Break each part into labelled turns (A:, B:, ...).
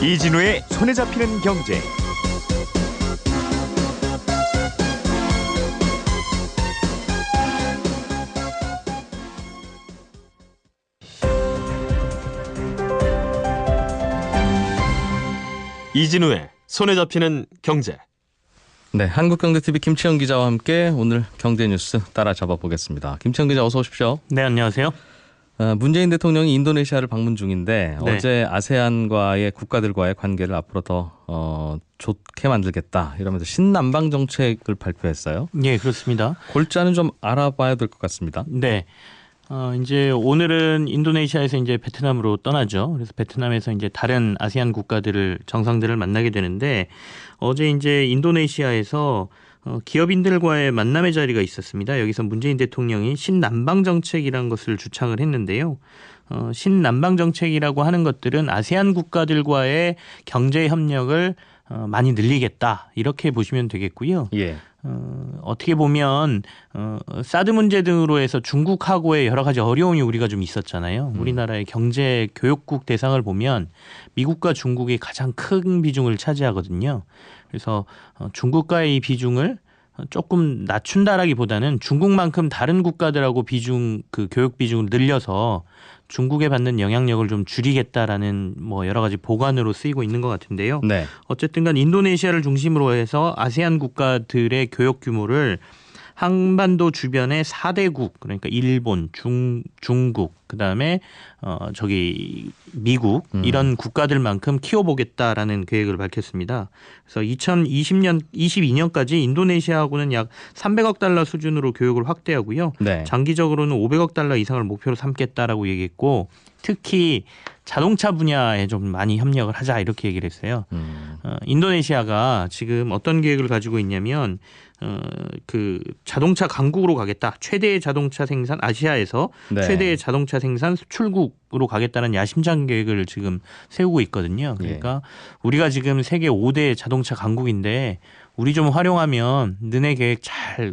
A: 이진우의 손에 잡히는 경제.
B: 이진우의 손에 잡히는 경제.
C: 네, 한국경제TV 김치영 기자와 함께 오늘 경제 뉴스 따라잡아 보겠습니다. 김치영 기자 어서 오십시오.
D: 네, 안녕하세요.
C: 문재인 대통령이 인도네시아를 방문 중인데
D: 네.
C: 어제 아세안과의 국가들과의 관계를 앞으로 더 좋게 만들겠다 이러면서 신남방 정책을 발표했어요.
D: 네, 그렇습니다.
C: 골자는 좀 알아봐야 될 것 같습니다.
D: 네. 이제 오늘은 인도네시아에서 이제 베트남으로 떠나죠. 그래서 베트남에서 이제 다른 아세안 정상들을 만나게 되는데 어제 이제 인도네시아에서 기업인들과의 만남의 자리가 있었습니다. 여기서 문재인 대통령이 신남방 정책이라는 것을 주창을 했는데요. 신남방 정책이라고 하는 것들은 아세안 국가들과의 경제 협력을 많이 늘리겠다 이렇게 보시면 되겠고요.
C: 예.
D: 어떻게 보면 사드 문제 등으로 해서 중국하고의 여러 가지 어려움이 우리가 좀 있었잖아요. 우리나라의 경제 교역국 대상을 보면 미국과 중국이 가장 큰 비중을 차지하거든요. 그래서 중국과의 이 비중을 조금 낮춘다라기보다는 중국만큼 다른 국가들하고 교역 비중을 늘려서 중국에 받는 영향력을 좀 줄이겠다라는 여러 가지 보관으로 쓰이고 있는 것 같은데요.
C: 네.
D: 어쨌든 간 인도네시아를 중심으로 해서 아세안 국가들의 교역 규모를 한반도 주변의 4대국 그러니까 일본, 중국 그다음에 미국 이런 국가들만큼 키워보겠다라는 계획을 밝혔습니다. 그래서 2022년까지 인도네시아하고는 약 300억 달러 수준으로 교역을 확대하고요.
C: 네.
D: 장기적으로는 500억 달러 이상을 목표로 삼겠다라고 얘기했고 특히 자동차 분야에 좀 많이 협력을 하자 이렇게 얘기를 했어요. 인도네시아가 지금 어떤 계획을 가지고 있냐면 자동차 강국으로 가겠다. 최대의 자동차 생산 아시아에서
C: 네. 최대의
D: 자동차 생산 수출국으로 가겠다는 야심찬 계획을 지금 세우고 있거든요. 그러니까 우리가 지금 세계 5대 자동차 강국인데 우리 좀 활용하면 너네 계획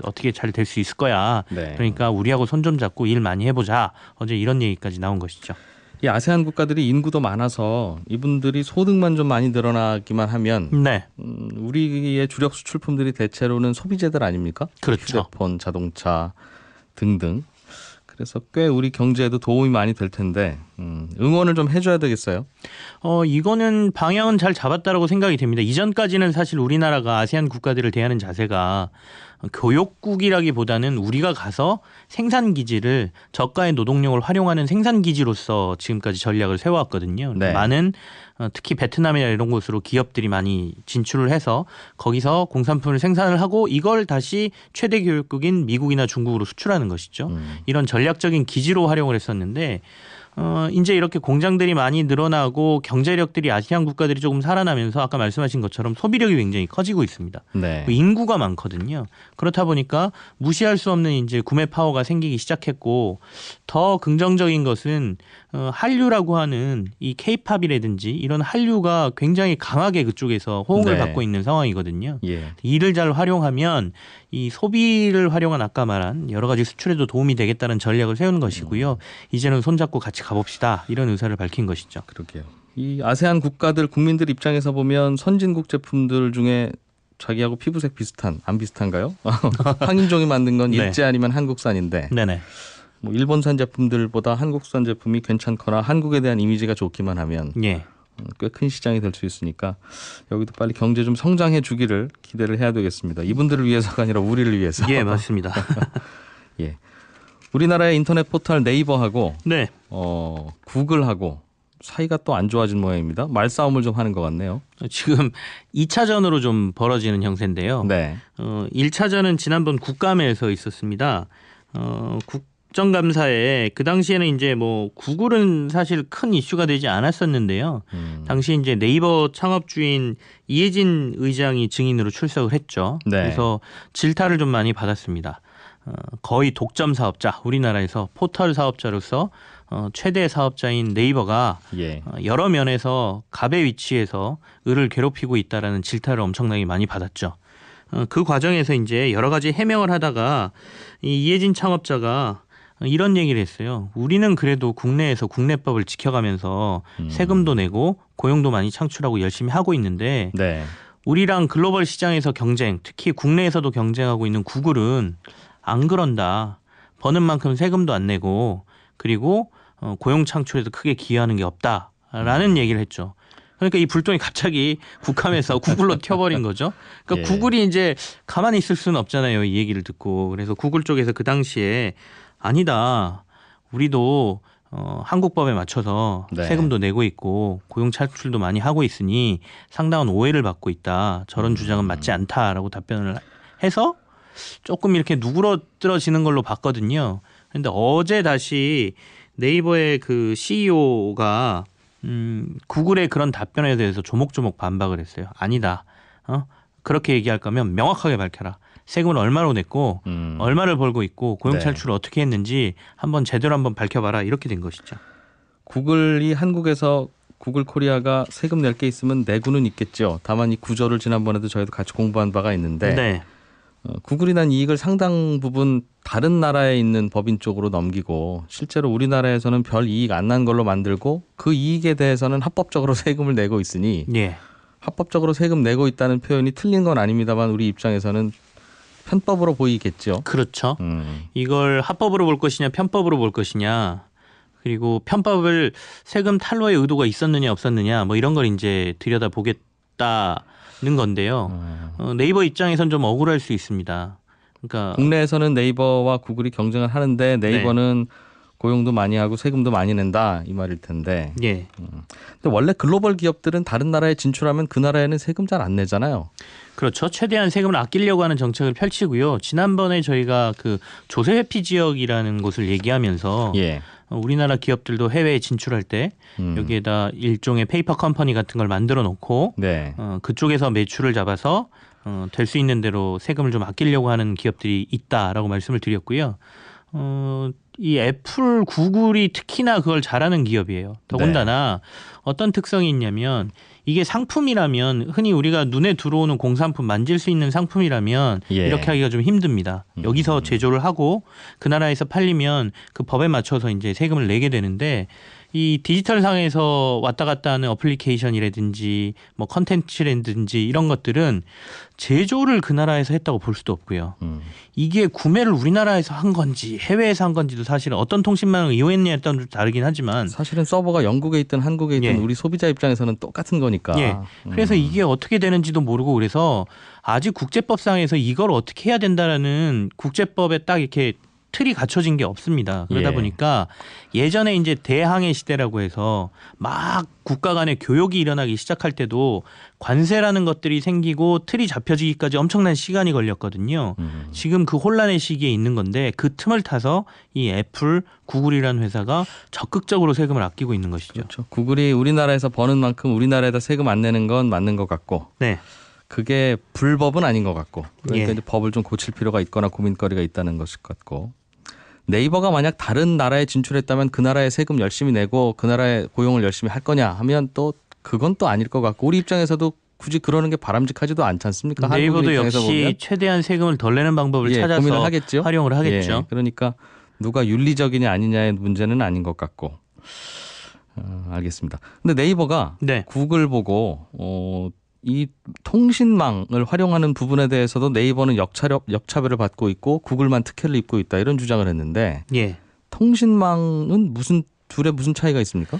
D: 어떻게 잘 될 수 있을 거야.
C: 네.
D: 그러니까 우리하고 손 좀 잡고 일 많이 해보자. 어제 이런 얘기까지 나온 것이죠.
C: 이 아세안 국가들이 인구도 많아서 이분들이 소득만 좀 많이 늘어나기만 하면
D: 네.
C: 우리의 주력 수출품들이 대체로는 소비재들 아닙니까?
D: 그렇죠.
C: 휴대폰, 자동차 등등. 그래서 꽤 우리 경제에도 도움이 많이 될 텐데 응원을 좀 해줘야 되겠어요.
D: 이거는 방향은 잘 잡았다라고 생각이 됩니다. 이전까지는 사실 우리나라가 아세안 국가들을 대하는 자세가 교역국이라기보다는 우리가 가서 생산기지를 저가의 노동력을 활용하는 생산기지로서 지금까지 전략을 세워왔거든요.
C: 네.
D: 많은 특히 베트남이나 이런 곳으로 기업들이 많이 진출을 해서 거기서 공산품을 생산을 하고 이걸 다시 최대 교역국인 미국이나 중국으로 수출하는 것이죠. 이런 전략적인 기지로 활용을 했었는데 이제 이렇게 공장들이 많이 늘어나고 경제력들이 아시안 국가들이 조금 살아나면서 아까 말씀하신 것처럼 소비력이 굉장히 커지고 있습니다.
C: 네.
D: 인구가 많거든요. 그렇다 보니까 무시할 수 없는 이제 구매 파워가 생기기 시작했고 더 긍정적인 것은 한류라고 하는 이 K-팝이라든지 이런 한류가 굉장히 강하게 그쪽에서 호응을
C: 네.
D: 받고 있는 상황이거든요.
C: 예.
D: 이를 잘 활용하면 이 소비를 활용한 아까 말한 여러 가지 수출에도 도움이 되겠다는 전략을 세우는 것이고요. 이제는 손잡고 같이 가봅시다. 이런 의사를 밝힌 것이죠.
C: 그러게요. 이 아세안 국가들 국민들 입장에서 보면 선진국 제품들 중에 자기하고 피부색 안 비슷한가요? 황인종이 만든 건
D: 네.
C: 일제 아니면 한국산인데
D: 네네.
C: 일본산 제품들보다 한국산 제품이 괜찮거나 한국에 대한 이미지가 좋기만 하면
D: 예.
C: 꽤 큰 시장이 될 수 있으니까 여기도 빨리 경제 좀 성장해 주기를 기대를 해야 되겠습니다. 이분들을 위해서가 아니라 우리를 위해서.
D: 예, 맞습니다.
C: 예. 우리나라의 인터넷 포털 네이버하고
D: 네.
C: 구글하고 사이가 또 안 좋아진 모양입니다. 말싸움을 좀 하는 것 같네요.
D: 지금 2차전으로 좀 벌어지는 형세인데요.
C: 네.
D: 1차전은 지난번 국감에서 있었습니다. 국정감사에 그 당시에는 이제 구글은 사실 큰 이슈가 되지 않았었는데요. 당시 이제 네이버 창업주인 이해진 의장이 증인으로 출석을 했죠.
C: 네.
D: 그래서 질타를 좀 많이 받았습니다. 거의 독점 사업자, 우리나라에서 포털 사업자로서 최대 사업자인 네이버가
C: 예.
D: 여러 면에서 갑의 위치에서 을을 괴롭히고 있다라는 질타를 엄청나게 많이 받았죠. 그 과정에서 이제 여러 가지 해명을 하다가 이 이해진 창업자가 이런 얘기를 했어요. 우리는 그래도 국내에서 국내법을 지켜가면서 세금도 내고 고용도 많이 창출하고 열심히 하고 있는데
C: 네.
D: 우리랑 글로벌 시장에서 경쟁, 특히 국내에서도 경쟁하고 있는 구글은 안 그런다. 버는 만큼 세금도 안 내고 그리고 고용 창출에도 크게 기여하는 게 없다라는 얘기를 했죠. 그러니까 이 불똥이 갑자기 국함에서 구글로 튀어버린 거죠. 그러니까
C: 예.
D: 구글이 이제 가만히 있을 수는 없잖아요. 이 얘기를 듣고. 그래서 구글 쪽에서 그 당시에 아니다. 우리도 한국법에 맞춰서
C: 네.
D: 세금도 내고 있고 고용 창출도 많이 하고 있으니 상당한 오해를 받고 있다. 저런 주장은 맞지 않다라고 답변을 해서 조금 이렇게 누그러뜨려지는 걸로 봤거든요. 그런데 어제 다시 네이버의 그 CEO가 구글의 그런 답변에 대해서 조목조목 반박을 했어요. 아니다. 그렇게 얘기할 거면 명확하게 밝혀라. 세금을 얼마로 냈고 얼마를 벌고 있고 고용
C: 네.
D: 창출을 어떻게 했는지 한번 제대로 한번 밝혀봐라. 이렇게 된 것이죠.
C: 구글이 한국에서 구글 코리아가 세금 낼 게 있으면 내고는 있겠죠. 다만 이 구조를 지난번에도 저희도 같이 공부한 바가 있는데
D: 네.
C: 구글이 난 이익을 상당 부분 다른 나라에 있는 법인 쪽으로 넘기고 실제로 우리나라에서는 별 이익 안 난 걸로 만들고 그 이익에 대해서는 합법적으로 세금을 내고 있으니
D: 예.
C: 합법적으로 세금 내고 있다는 표현이 틀린 건 아닙니다만 우리 입장에서는 편법으로 보이겠죠.
D: 그렇죠. 이걸 합법으로 볼 것이냐 편법으로 볼 것이냐 그리고 편법을 세금 탈루의 의도가 있었느냐 없었느냐 뭐 이런 걸 이제 들여다보겠다는 건데요. 네이버 입장에선 좀 억울할 수 있습니다. 그러니까
C: 국내에서는 네이버와 구글이 경쟁을 하는데 네이버는 고용도 많이 하고 세금도 많이 낸다 이 말일 텐데.
D: 예.
C: 근데 원래 글로벌 기업들은 다른 나라에 진출하면 그 나라에는 세금 잘 안 내잖아요.
D: 그렇죠. 최대한 세금을 아끼려고 하는 정책을 펼치고요. 지난번에 저희가 그 조세 회피 지역이라는 곳을 얘기하면서
C: 예.
D: 우리나라 기업들도 해외에 진출할 때 여기에다 일종의 페이퍼 컴퍼니 같은 걸 만들어 놓고
C: 네.
D: 그쪽에서 매출을 잡아서 될 수 있는 대로 세금을 좀 아끼려고 하는 기업들이 있다라고 말씀을 드렸고요. 이 애플, 구글이 특히나 그걸 잘하는 기업이에요. 더군다나 어떤 특성이 있냐면 이게 상품이라면 흔히 우리가 눈에 들어오는 공산품 만질 수 있는 상품이라면
C: 예.
D: 이렇게 하기가 좀 힘듭니다. 여기서 제조를 하고 그 나라에서 팔리면 그 법에 맞춰서 이제 세금을 내게 되는데 이 디지털 상에서 왔다 갔다 하는 어플리케이션이라든지 뭐 컨텐츠라든지 이런 것들은 제조를 그 나라에서 했다고 볼 수도 없고요. 이게 구매를 우리나라에서 한 건지 해외에서 한 건지도 사실은 어떤 통신망을 이용했냐에 따라 좀 다르긴 하지만
C: 사실은 서버가 영국에 있든 한국에 있든
D: 예.
C: 우리 소비자 입장에서는 똑같은 거니까.
D: 예. 그래서 이게 어떻게 되는지도 모르고 그래서 아직 국제법상에서 이걸 어떻게 해야 된다라는 국제법에 딱 이렇게 틀이 갖춰진 게 없습니다. 그러다
C: 예.
D: 보니까 예전에 이제 대항해 시대라고 해서 막 국가 간의 교역이 일어나기 시작할 때도 관세라는 것들이 생기고 틀이 잡혀지기까지 엄청난 시간이 걸렸거든요. 지금 그 혼란의 시기에 있는 건데 그 틈을 타서 이 애플, 구글이라는 회사가 적극적으로 세금을 아끼고 있는 것이죠.
C: 그렇죠. 구글이 우리나라에서 버는 만큼 우리나라에다 세금 안 내는 건 맞는 것 같고
D: 네.
C: 그게 불법은 아닌 것 같고 그러니까
D: 예.
C: 이제 법을 좀 고칠 필요가 있거나 고민거리가 있다는 것일 것 같고 네이버가 만약 다른 나라에 진출했다면 그 나라에 세금 열심히 내고 그 나라에 고용을 열심히 할 거냐 하면 또 그건 또 아닐 것 같고 우리 입장에서도 굳이 그러는 게 바람직하지 않지 않습니까?
D: 네이버도
C: 한국인 입장에서
D: 역시
C: 보면.
D: 최대한 세금을 덜 내는 방법을
C: 예,
D: 찾아서
C: 고민을 하겠죠.
D: 활용을 하겠죠.
C: 예, 그러니까 누가 윤리적이냐 아니냐의 문제는 아닌 것 같고 알겠습니다. 근데 네이버가
D: 네.
C: 구글 보고 이 통신망을 활용하는 부분에 대해서도 네이버는 역차별을 받고 있고 구글만 특혜를 입고 있다 이런 주장을 했는데
D: 예.
C: 통신망은 둘의 무슨 차이가 있습니까?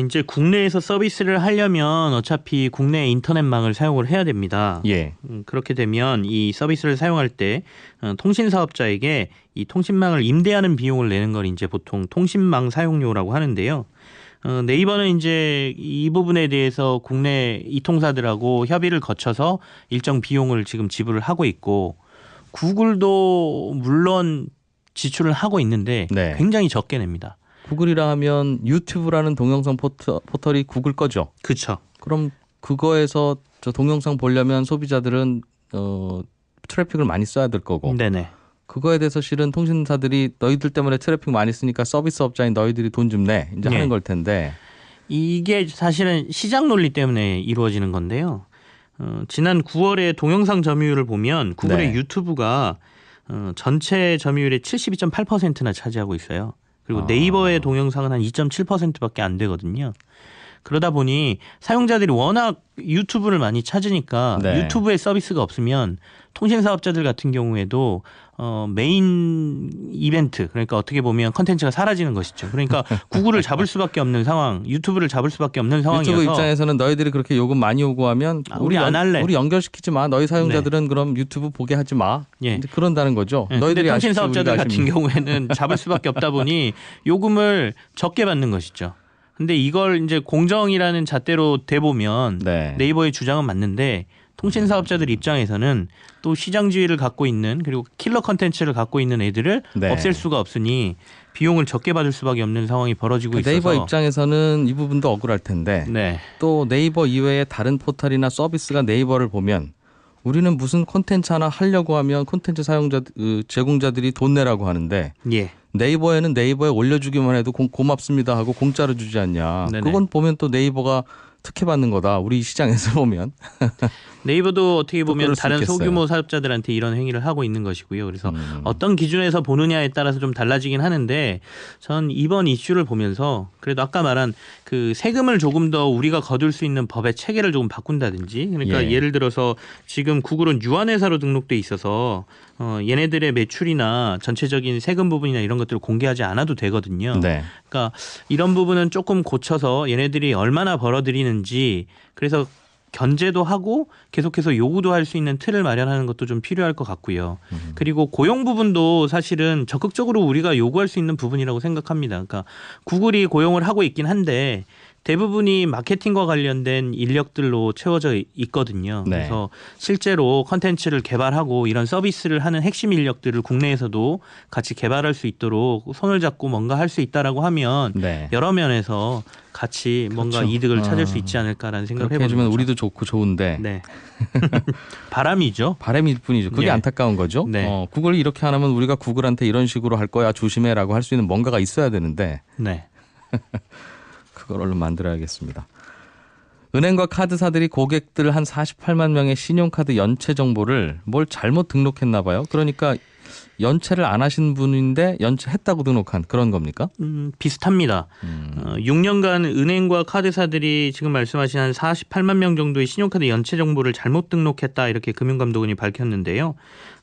D: 이제 국내에서 서비스를 하려면 어차피 국내 인터넷망을 사용을 해야 됩니다.
C: 예.
D: 그렇게 되면 이 서비스를 사용할 때 통신 사업자에게 이 통신망을 임대하는 비용을 내는 걸 이제 보통 통신망 사용료라고 하는데요. 네이버는 이제 이 부분에 대해서 국내 이통사들하고 협의를 거쳐서 일정 비용을 지금 지불을 하고 있고 구글도 물론 지출을 하고 있는데
C: 네.
D: 굉장히 적게 냅니다.
C: 구글이라 하면 유튜브라는 동영상 포털이 구글 거죠.
D: 그렇죠.
C: 그럼 그거에서 저 동영상 보려면 소비자들은 트래픽을 많이 써야 될 거고
D: 네네.
C: 그거에 대해서 실은 통신사들이 너희들 때문에 트래픽 많이 쓰니까 서비스업자인 너희들이 돈 좀 내 이제
D: 예.
C: 하는 걸 텐데
D: 이게 사실은 시장 논리 때문에 이루어지는 건데요. 지난 9월에 동영상 점유율을 보면 구글의
C: 네.
D: 유튜브가 전체 점유율의 72.8%나 차지하고 있어요. 그리고
C: 아.
D: 네이버의 동영상은 한 2.7%밖에 안 되거든요. 그러다 보니 사용자들이 워낙 유튜브를 많이 찾으니까
C: 네.
D: 유튜브에 서비스가 없으면 통신 사업자들 같은 경우에도 메인 이벤트, 그러니까 어떻게 보면 컨텐츠가 사라지는 것이죠. 그러니까 구글을 잡을 수밖에 없는 상황, 유튜브를 잡을 수밖에 없는 상황이어서
C: 유튜브 입장에서는 너희들이 그렇게 요금 많이 요구하면
D: 우리 안 할래.
C: 우리 연결시키지 마. 너희 사용자들은 그럼 유튜브 보게 하지 마.
D: 예.
C: 이제 그런다는 거죠.
D: 네,
C: 너희들이
D: 근데 통신
C: 아쉽지,
D: 사업자들
C: 우리가
D: 같은
C: 아쉽니.
D: 경우에는 잡을 수밖에 없다 보니 요금을 적게 받는 것이죠. 근데 이걸 이제 공정이라는 잣대로 대보면
C: 네.
D: 네이버의 주장은 맞는데 통신 사업자들 입장에서는 또 시장 지위를 갖고 있는 그리고 킬러 컨텐츠를 갖고 있는 애들을
C: 네.
D: 없앨 수가 없으니 비용을 적게 받을 수밖에 없는 상황이 벌어지고 있어서
C: 네이버 입장에서는 이 부분도 억울할 텐데
D: 네.
C: 또 네이버 이외의 다른 포털이나 서비스가 네이버를 보면 우리는 무슨 콘텐츠 하나 하려고 하면 콘텐츠 사용자 제공자들이 돈 내라고 하는데
D: 예.
C: 네이버에는 네이버에 올려주기만 해도 고맙습니다 하고 공짜로 주지 않냐.
D: 네네.
C: 그건 보면 또 네이버가 특혜받는 거다. 우리 시장에서 보면.
D: 네이버도 어떻게 보면
C: 그럴 수
D: 다른
C: 있겠어요.
D: 소규모 사업자들한테 이런 행위를 하고 있는 것이고요. 그래서
C: 음.
D: 어떤 기준에서 보느냐에 따라서 좀 달라지긴 하는데 전 이번 이슈를 보면서 그래도 아까 말한 그 세금을 조금 더 우리가 거둘 수 있는 법의 체계를 조금 바꾼다든지 그러니까
C: 예.
D: 예를 들어서 지금 구글은 유한회사로 등록돼 있어서 얘네들의 매출이나 전체적인 세금 부분이나 이런 것들을 공개하지 않아도 되거든요.
C: 네.
D: 그러니까 이런 부분은 조금 고쳐서 얘네들이 얼마나 벌어들이는지 그래서 견제도 하고 계속해서 요구도 할 수 있는 틀을 마련하는 것도 좀 필요할 것 같고요. 그리고 고용 부분도 사실은 적극적으로 우리가 요구할 수 있는 부분이라고 생각합니다. 그러니까 구글이 고용을 하고 있긴 한데 대부분이 마케팅과 관련된 인력들로 채워져 있거든요.
C: 네.
D: 그래서 실제로 컨텐츠를 개발하고 이런 서비스를 하는 핵심 인력들을 국내에서도 같이 개발할 수 있도록 손을 잡고 뭔가 할 수 있다라고 하면
C: 네.
D: 여러 면에서 같이 뭔가
C: 그렇죠.
D: 이득을 찾을 수 있지 않을까라는 생각을
C: 그렇게
D: 해보는
C: 해주면
D: 거죠.
C: 우리도 좋고 좋은데
D: 네. 바람이죠.
C: 바람일 뿐이죠. 그게
D: 예.
C: 안타까운 거죠.
D: 네.
C: 구글이 이렇게 안 하면 우리가 구글한테 이런 식으로 할 거야 조심해라고 할 수 있는 뭔가가 있어야 되는데
D: 네.
C: 그걸 얼른 만들어야겠습니다. 은행과 카드사들이 고객들 한 48만 명의 신용카드 연체 정보를 뭘 잘못 등록했나 봐요. 그러니까 연체를 안 하신 분인데 연체했다고 등록한 그런 겁니까?
D: 비슷합니다. 6년간 은행과 카드사들이 지금 말씀하신 한 48만 명 정도의 신용카드 연체 정보를 잘못 등록했다 이렇게 금융감독원이 밝혔는데요.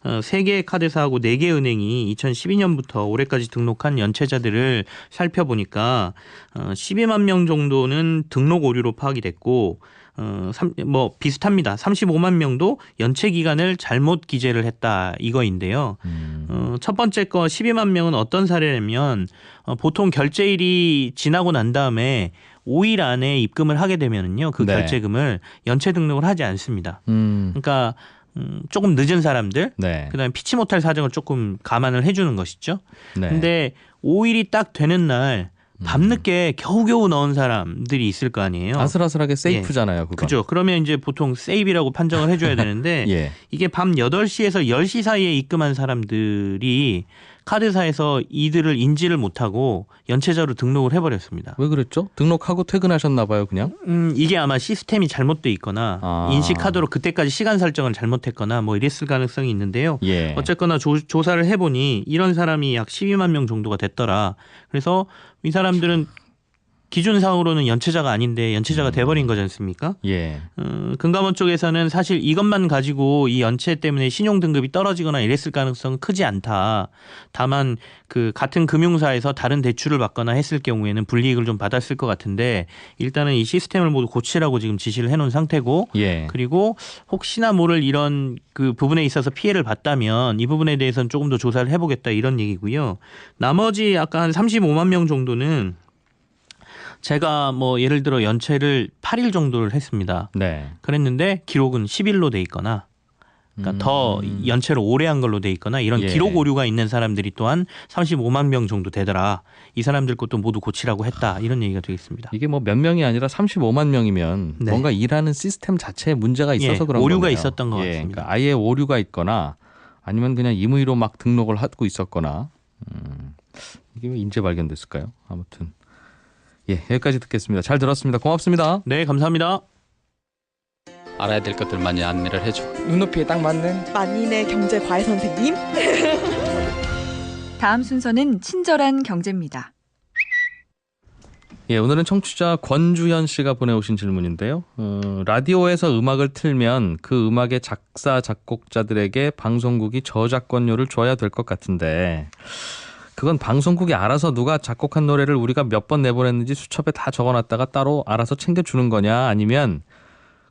D: 3개의 카드사하고 4개 은행이 2012년부터 올해까지 등록한 연체자들을 살펴보니까 12만 명 정도는 등록 오류로 파악이 됐고 비슷합니다. 35만 명도 연체 기간을 잘못 기재를 했다 이거인데요. 첫 번째 거 12만 명은 어떤 사례냐면 보통 결제일이 지나고 난 다음에 5일 안에 입금을 하게 되면은요 그
C: 네.
D: 결제금을 연체 등록을 하지 않습니다. 그러니까 조금 늦은 사람들,
C: 네.
D: 그다음에 피치 못할 사정을 조금 감안을 해주는 것이죠.
C: 네.
D: 근데 5일이 딱 되는 날 밤늦게 겨우겨우 넣은 사람들이 있을 거 아니에요.
C: 아슬아슬하게 세이프잖아요. 그건.
D: 그죠. 그러면 이제 보통 세이브라고 판정을 해줘야 되는데
C: 예.
D: 이게 밤 8시에서 10시 사이에 입금한 사람들이 카드사에서 이들을 인지를 못하고 연체자로 등록을 해버렸습니다.
C: 왜 그랬죠? 등록하고 퇴근하셨나 봐요, 그냥.
D: 이게 아마 시스템이 잘못돼 있거나 인식카드로 그때까지 시간 설정을 잘못했거나 뭐 이랬을 가능성이 있는데요.
C: 예.
D: 어쨌거나 조사를 해보니 이런 사람이 약 12만 명 정도가 됐더라. 그래서 이 사람들은 기준상으로는 연체자가 아닌데 연체자가 돼버린 거지 않습니까?
C: 예.
D: 금감원 쪽에서는 사실 이것만 가지고 이 연체 때문에 신용 등급이 떨어지거나 이랬을 가능성은 크지 않다. 다만 그 같은 금융사에서 다른 대출을 받거나 했을 경우에는 불이익을 좀 받았을 것 같은데 일단은 이 시스템을 모두 고치라고 지금 지시를 해놓은 상태고
C: 예.
D: 그리고 혹시나 모를 이런 그 부분에 있어서 피해를 봤다면 이 부분에 대해서는 조금 더 조사를 해보겠다 이런 얘기고요. 나머지 아까 한 35만 명 정도는 제가 뭐 예를 들어 연체를 8일 정도를 했습니다.
C: 네.
D: 그랬는데 기록은 10일로 돼 있거나 그러니까 더 연체를 오래 한 걸로 돼 있거나 이런
C: 예.
D: 기록 오류가 있는 사람들이 또한 35만 명 정도 되더라. 이 사람들 것도 모두 고치라고 했다. 이런 얘기가 되겠습니다.
C: 이게 뭐 몇 명이 아니라 35만 명이면
D: 네.
C: 뭔가 일하는 시스템 자체에 문제가 있어서
D: 예,
C: 그런
D: 오류가
C: 거네요.
D: 있었던 것 같습니다.
C: 그러니까 아예 오류가 있거나 아니면 그냥 임의로 막 등록을 하고 있었거나 이게 왜 인제 발견됐을까요? 아무튼 예, 여기까지 듣겠습니다. 잘 들었습니다. 고맙습니다.
D: 네, 감사합니다.
E: 알아야 될 것들 많이 안내를 해주고
F: 눈높이에 딱 맞는
G: 만인의 경제 과외 선생님
E: 다음 순서는 친절한 경제입니다.
C: 예, 오늘은 청취자 권주현 씨가 보내오신 질문인데요. 라디오에서 음악을 틀면 그 음악의 작사, 작곡자들에게 방송국이 저작권료를 줘야 될 것 같은데 그건 방송국이 알아서 누가 작곡한 노래를 우리가 몇 번 내보냈는지 수첩에 다 적어놨다가 따로 알아서 챙겨주는 거냐 아니면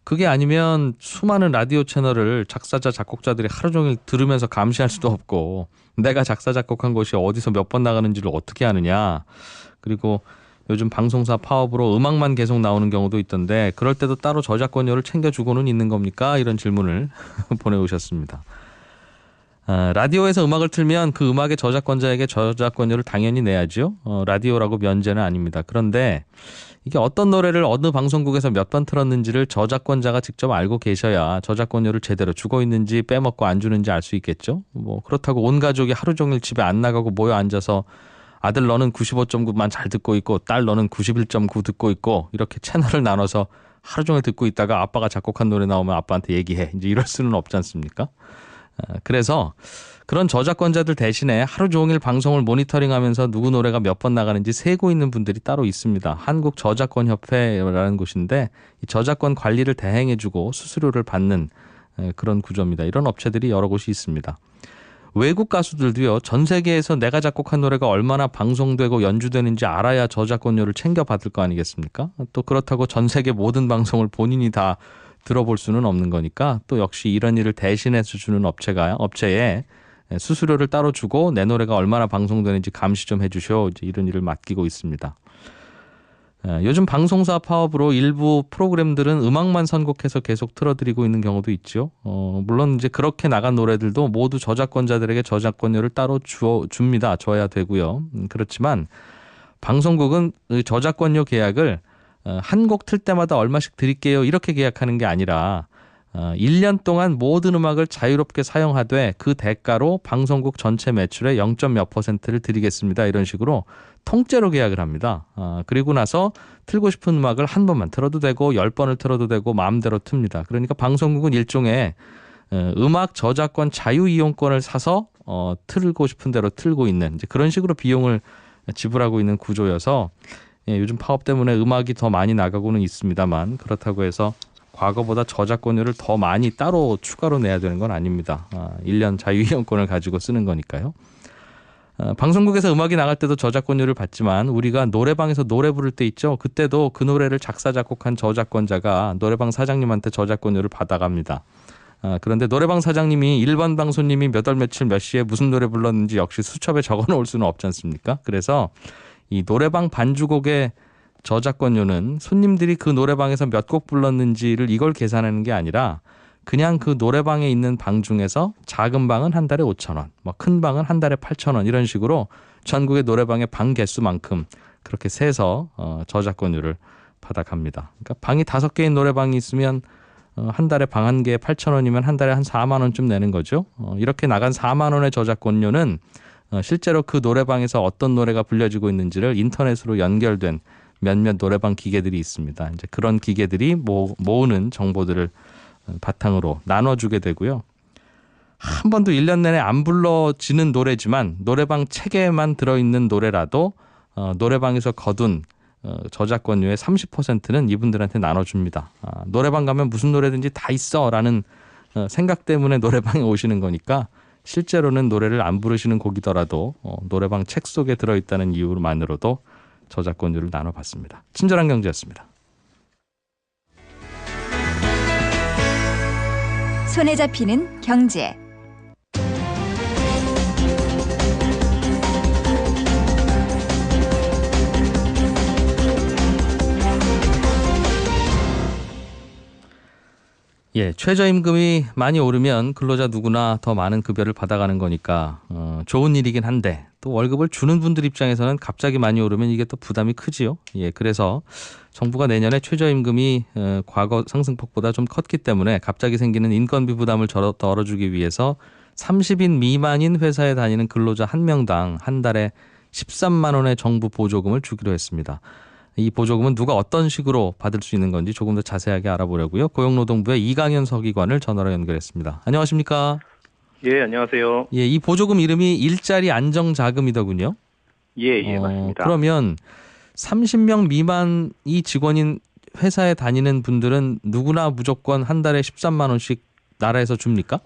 C: 그게 아니면 수많은 라디오 채널을 작사자, 작곡자들이 하루 종일 들으면서 감시할 수도 없고 내가 작사, 작곡한 것이 어디서 몇 번 나가는지를 어떻게 아느냐. 그리고 요즘 방송사 파업으로 음악만 계속 나오는 경우도 있던데 그럴 때도 따로 저작권료를 챙겨주고는 있는 겁니까? 이런 질문을 보내오셨습니다. 라디오에서 음악을 틀면 그 음악의 저작권자에게 저작권료를 당연히 내야죠. 라디오라고 면제는 아닙니다. 그런데 이게 어떤 노래를 어느 방송국에서 몇 번 틀었는지를 저작권자가 직접 알고 계셔야 저작권료를 제대로 주고 있는지 빼먹고 안 주는지 알 수 있겠죠. 뭐 그렇다고 온 가족이 하루 종일 집에 안 나가고 모여 앉아서 아들 너는 95.9만 잘 듣고 있고 딸 너는 91.9 듣고 있고 이렇게 채널을 나눠서 하루 종일 듣고 있다가 아빠가 작곡한 노래 나오면 아빠한테 얘기해. 이제 이럴 수는 없지 않습니까? 그래서 그런 저작권자들 대신에 하루 종일 방송을 모니터링하면서 누구 노래가 몇 번 나가는지 세고 있는 분들이 따로 있습니다. 한국저작권협회라는 곳인데 이 저작권 관리를 대행해주고 수수료를 받는 그런 구조입니다. 이런 업체들이 여러 곳이 있습니다. 외국 가수들도요. 전 세계에서 내가 작곡한 노래가 얼마나 방송되고 연주되는지 알아야 저작권료를 챙겨받을 거 아니겠습니까? 또 그렇다고 전 세계 모든 방송을 본인이 다 들어볼 수는 없는 거니까 또 역시 이런 일을 대신해서 주는 업체에 수수료를 따로 주고 내 노래가 얼마나 방송되는지 감시 좀 해주쇼. 이제 이런 일을 맡기고 있습니다. 요즘 방송사 파업으로 일부 프로그램들은 음악만 선곡해서 계속 틀어드리고 있는 경우도 있죠. 물론 이제 그렇게 나간 노래들도 모두 저작권자들에게 저작권료를 따로 줍니다. 줘야 되고요. 그렇지만 방송국은 저작권료 계약을 한 곡 틀 때마다 얼마씩 드릴게요. 이렇게 계약하는 게 아니라 1년 동안 모든 음악을 자유롭게 사용하되 그 대가로 방송국 전체 매출의 0. 몇 %를 드리겠습니다. 이런 식으로 통째로 계약을 합니다. 그리고 나서 틀고 싶은 음악을 한 번만 틀어도 되고 10번을 틀어도 되고 마음대로 틉니다. 그러니까 방송국은 일종의 음악 저작권 자유이용권을 사서 틀고 싶은 대로 틀고 있는 이제 그런 식으로 비용을 지불하고 있는 구조여서 요즘 파업 때문에 음악이 더 많이 나가고는 있습니다만 그렇다고 해서 과거보다 저작권료를 더 많이 따로 추가로 내야 되는 건 아닙니다. 1년 자유이용권을 가지고 쓰는 거니까요. 방송국에서 음악이 나갈 때도 저작권료를 받지만 우리가 노래방에서 노래 부를 때 있죠. 그때도 그 노래를 작사 작곡한 저작권자가 노래방 사장님한테 저작권료를 받아갑니다. 그런데 노래방 사장님이 일반 방송님이 몇 월 며칠 몇 시에 무슨 노래 불렀는지 역시 수첩에 적어놓을 수는 없지 않습니까? 그래서 이 노래방 반주곡의 저작권료는 손님들이 그 노래방에서 몇 곡 불렀는지를 이걸 계산하는 게 아니라 그냥 그 노래방에 있는 방 중에서 작은 방은 한 달에 5,000원, 뭐 큰 방은 한 달에 8,000원 이런 식으로 전국의 노래방의 방 개수만큼 그렇게 세서 저작권료를 받아갑니다. 그러니까 방이 5개인 노래방이 있으면 한 달에 방 한 개에 8,000원이면 한 달에 한 4만 원쯤 내는 거죠. 이렇게 나간 4만 원의 저작권료는 실제로 그 노래방에서 어떤 노래가 불려지고 있는지를 인터넷으로 연결된 몇몇 노래방 기계들이 있습니다. 이제 그런 기계들이 모으는 정보들을 바탕으로 나눠주게 되고요. 한 번도 1년 내내 안 불러지는 노래지만 노래방 책에만 들어있는 노래라도 노래방에서 거둔 저작권료의 30%는 이분들한테 나눠줍니다. 노래방 가면 무슨 노래든지 다 있어라는 생각 때문에 노래방에 오시는 거니까 실제로는 노래를 안 부르시는 곡이더라도 노래방 책 속에 들어있다는 이유만으로도 저작권료를 나눠받습니다. 친절한 경제였습니다.
E: 손에 잡히는 경제.
C: 예, 최저임금이 많이 오르면 근로자 누구나 더 많은 급여를 받아가는 거니까 좋은 일이긴 한데 또 월급을 주는 분들 입장에서는 갑자기 많이 오르면 이게 또 부담이 크지요. 예, 그래서 정부가 내년에 최저임금이 과거 상승폭보다 좀 컸기 때문에 갑자기 생기는 인건비 부담을 덜어주기 위해서 30인 미만인 회사에 다니는 근로자 한 명당 한 달에 13만 원의 정부 보조금을 주기로 했습니다. 이 보조금은 누가 어떤 식으로 받을 수 있는 건지 조금 더 자세하게 알아보려고요. 고용노동부의 이강현 서기관을 전화로 연결했습니다. 안녕하십니까?
F: 예, 안녕하세요.
C: 예, 이 보조금 이름이 일자리 안정자금이더군요.
F: 예, 맞습니다.
C: 그러면 30명 미만이 직원인 회사에 다니는 분들은 누구나 무조건 한 달에 13만 원씩 나라에서 줍니까?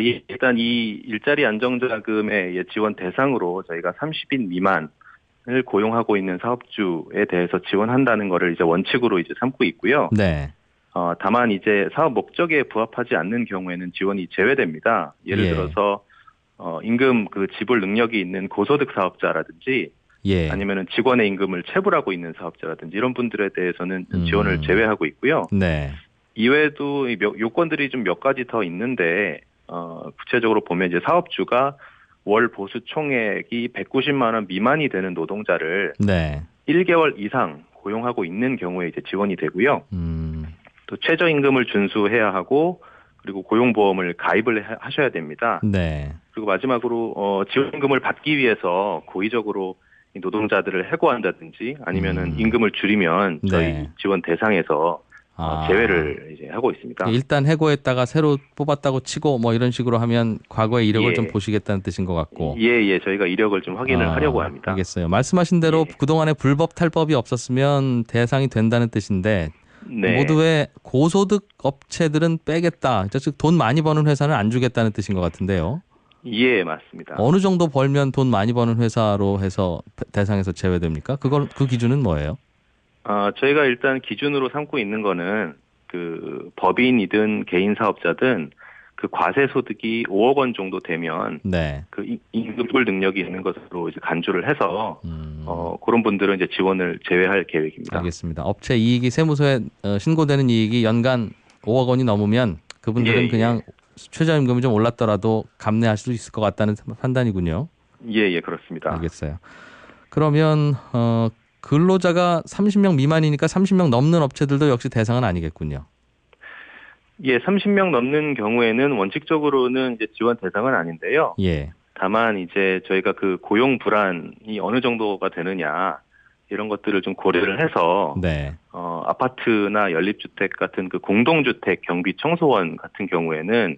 F: 예, 일단 이 일자리 안정자금의 지원 대상으로 저희가 30인 미만을 고용하고 있는 사업주에 대해서 지원한다는 거를 이제 원칙으로 이제 삼고 있고요.
C: 네.
F: 다만 이제 사업 목적에 부합하지 않는 경우에는 지원이 제외됩니다. 예를
C: 예.
F: 들어서 임금 그 지불 능력이 있는 고소득 사업자라든지
C: 예.
F: 아니면은 직원의 임금을 체불하고 있는 사업자라든지 이런 분들에 대해서는 지원을 제외하고 있고요.
C: 네.
F: 이외에도 요건들이 좀 몇 가지 더 있는데 구체적으로 보면 이제 사업주가 월 보수 총액이 190만 원 미만이 되는 노동자를
C: 네.
F: 1개월 이상 고용하고 있는 경우에 이제 지원이 되고요. 또 최저임금을 준수해야 하고 그리고 고용보험을 가입을 하셔야 됩니다.
C: 네.
F: 그리고 마지막으로 지원금을 받기 위해서 고의적으로 이 노동자들을 해고한다든지 아니면은 임금을 줄이면 저희
C: 네.
F: 지원 대상에서 제외를 이제 하고 있습니다.
C: 일단 해고했다가 새로 뽑았다고 치고 뭐 이런 식으로 하면 과거의 이력을
F: 예.
C: 좀 보시겠다는 뜻인 것 같고.
F: 예, 저희가 이력을 좀 확인을 하려고 합니다.
C: 알겠어요. 말씀하신 대로
F: 예.
C: 그동안에 불법 탈법이 없었으면 대상이 된다는 뜻인데
F: 네.
C: 모두의 고소득 업체들은 빼겠다. 즉 돈 많이 버는 회사는 안 주겠다는 뜻인 것 같은데요.
F: 예, 맞습니다.
C: 어느 정도 벌면 돈 많이 버는 회사로 해서 대상에서 제외됩니까? 그 기준은 뭐예요?
F: 저희가 일단 기준으로 삼고 있는 거는 그 법인이든 개인 사업자든 그 과세 소득이 5억 원 정도 되면
C: 네.
F: 그 임금불 능력이 있는 것으로 이제 간주를 해서 그런 분들은 이제 지원을 제외할 계획입니다.
C: 알겠습니다. 업체 이익이 세무서에 신고되는 이익이 연간 5억 원이 넘으면 그분들은
F: 예.
C: 그냥 최저임금이 좀 올랐더라도 감내할 수 있을 것 같다는 판단이군요.
F: 예, 그렇습니다.
C: 알겠어요. 그러면 근로자가 30명 미만이니까 30명 넘는 업체들도 역시 대상은 아니겠군요.
F: 예, 30명 넘는 경우에는 원칙적으로는 이제 지원 대상은 아닌데요.
C: 예.
F: 다만 이제 저희가 그 고용 불안이 어느 정도가 되느냐 이런 것들을 좀 고려를 해서
C: 네.
F: 아파트나 연립주택 같은 그 공동주택 경비 청소원 같은 경우에는